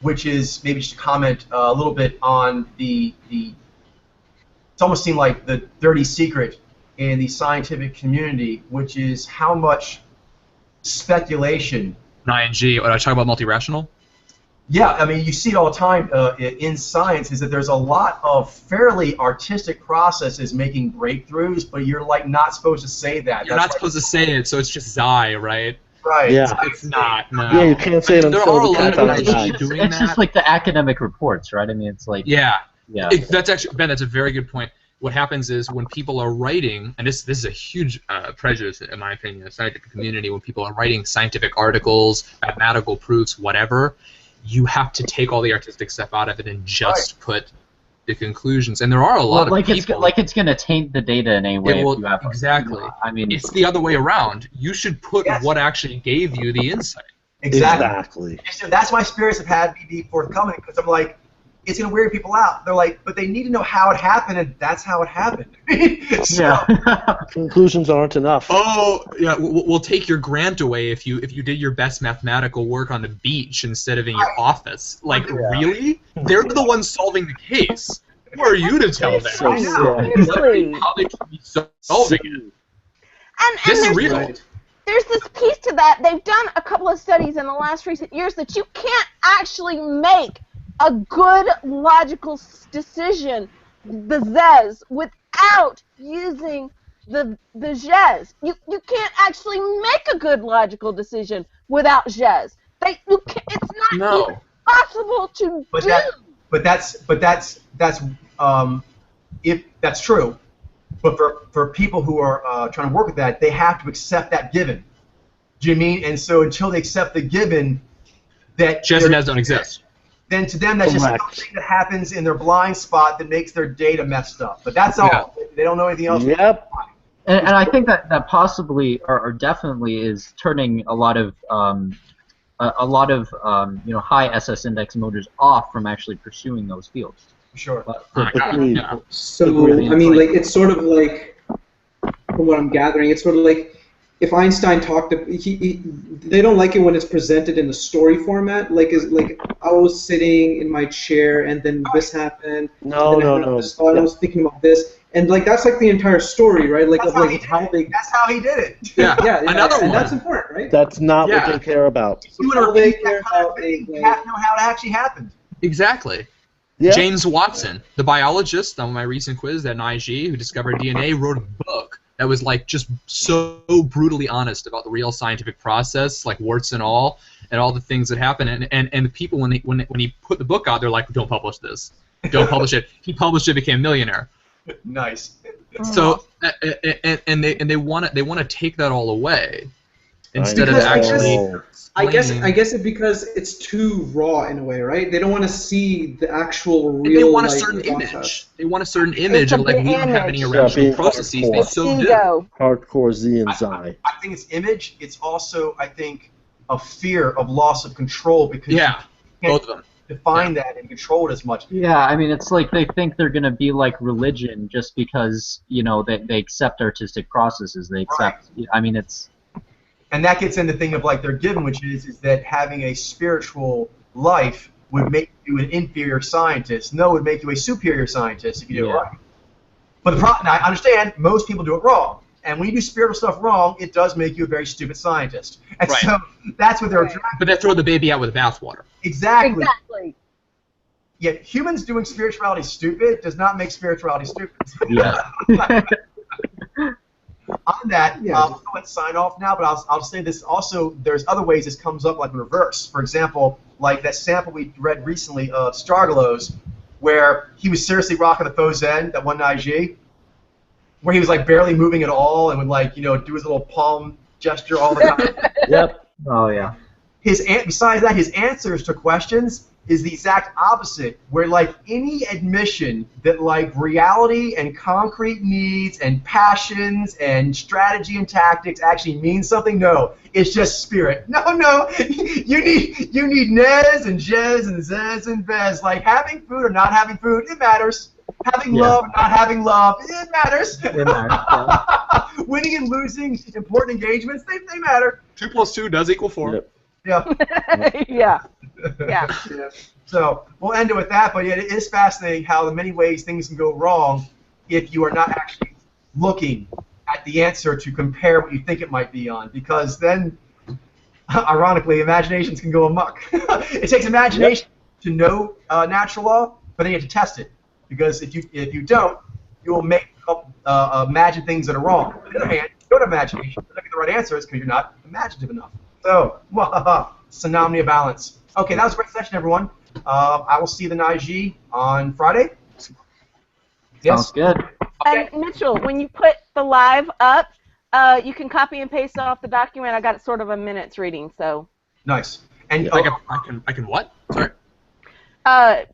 which is maybe just comment a little bit on the it's almost seemed like the dirty secret in the scientific community, which is how much speculation. Nyy'xai. Are I talking about multirational? Yeah, I mean, you see it all the time in science, is that there's a lot of fairly artistic processes making breakthroughs, but you're, like, not supposed to say that. You're not supposed to say it, so it's just Xyy, right? Right. Yeah. It's not, no. Yeah, you can't say it There until are a the lot of cat's out of the people bag. doing It's that. just like the academic reports, right? I mean, it's like... Yeah. Yeah. That's actually, Ben, that's a very good point. What happens is when people are writing, and this is a huge prejudice, in my opinion, in the scientific community, when people are writing scientific articles, mathematical proofs, whatever, you have to take all the artistic stuff out of it and just put the conclusions. And there are a lot of people... it's going to taint the data in any way. If you have, exactly. I mean, it's the other way around. You should put what actually gave you the insight. Exactly. So that's why spirits have had me be forthcoming, because I'm like, it's going to weird people out. They're like, but they need to know how it happened, and that's how it happened. Conclusions aren't enough. Oh, yeah, we'll take your grant away if you did your best mathematical work on the beach instead of in your office. Like, really? They're the ones solving the case. Who are you to tell them? Seriously. How they should be solving it. And This is there's real. There's this piece to that. They've done a couple of studies in the last recent years that you can't actually make a good logical decision, the Xyz, without using the Xyz. You can't actually make a good logical decision without Xyz. It's not even possible to do. If that's true. But for people who are trying to work with that, they have to accept that given. Do you mean? And so until they accept the given, that Xyz and Nez don't exist. Then to them, that's just something that happens in their blind spot that makes their data messed up. But that's all. They don't know anything else. Yep. And I think that possibly or definitely is turning a lot of high SS index motors off from actually pursuing those fields. Sure. Agreed. So I mean, like it's sort of like, from what I'm gathering, it's sort of like if Einstein talked, they don't like it when it's presented in the story format. Like I was sitting in my chair and then this happened. No. I was thinking about this. And like that's like the entire story, right? Like That's how he did it. Yeah. yeah, Another and one. that's important, right? That's not Yeah. what they care about. You want to All they repeat care that kind of about thing, is, you have to know how it actually happened. Exactly. Yeah. James Watson, the biologist on my recent quiz at Nyy'xai, who discovered DNA, wrote a book that was like just so brutally honest about the real scientific process, like warts and all the things that happen. And the people when he put the book out, they're like, don't publish this, don't publish it. He published it, became a millionaire. Nice. So and they want to take that all away instead of Because actually. I guess it's because it's too raw in a way, right? They don't want to see the actual real. They want a like, certain process. image. They want a certain image a of like big we don't have any image. irrational being processes. They hardcore. so do. Ego. Hardcore Xyy and Xai. I think it's image. It's also, I think, a fear of loss of control because Yeah, you both can't of them. define that and control it as much. Yeah, I mean, it's like they think they're going to be like religion just because, they accept artistic processes. They accept, I mean, it's... And that gets into the thing of like they're given, which is that having a spiritual life would make you an inferior scientist. No, it would make you a superior scientist if you do it right. But the problem, I understand, most people do it wrong. And when you do spiritual stuff wrong, it does make you a very stupid scientist. And Right. so that's what they're trying. But they throw the baby out with the bathwater. Exactly. Exactly. Yet humans doing spirituality stupid does not make spirituality stupid. Yeah. On that, Yeah. I'll go ahead and sign off now, but I'll say this also, there's other ways this comes up like in reverse. For example, like that sample we read recently of Stargalo's, where he was seriously rocking the faux zen, that one Nyy'xai, where he was like barely moving at all and would like, do his little palm gesture all the time. Yep. Oh, yeah. Besides that, his answers to questions is the exact opposite, where like any admission that like reality and concrete needs and passions and strategy and tactics actually means something, no, it's just spirit. No, you need Nez and Jez and Zez and Vez. Like having food or not having food, it matters. Having love or not having love, it matters. It matters, yeah. Winning and losing important engagements, they matter. 2 + 2 does equal 4. Yep. Yeah. Yeah. Yeah. So we'll end it with that, but yeah, it is fascinating how in many ways things can go wrong if you are not actually looking at the answer to compare what you think it might be on, because then, ironically, imaginations can go amok. It takes imagination to know natural law, but then you have to test it, because if you don't, you will make imagine things that are wrong. On the other hand, you don't have imagination. You look at the right answers because you're not imaginative enough. So, synomnia balance. Okay, that was a great session, everyone. I will see the Nyy'xai on Friday. Sounds good. Okay. And Mitchell, when you put the live up, you can copy and paste off the document. I got it sort of a minute's reading, so. Nice. And I can what? Sorry.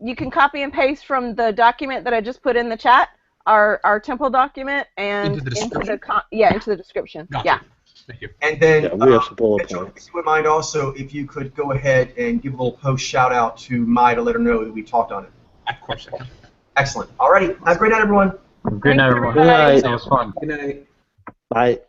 You can copy and paste from the document that I just put in the chat, our temple document, and Into the description? into the description. Gotcha. Yeah. Thank you. And then, we have some bullet Mitchell, points. if you would mind also, if you could go ahead and give a little post shout out to Mai to let her know that we talked on it. Of course I can. Excellent. Alrighty. Have a great night, everyone. Good night, everyone. Good night. That was fun. Good night. Bye.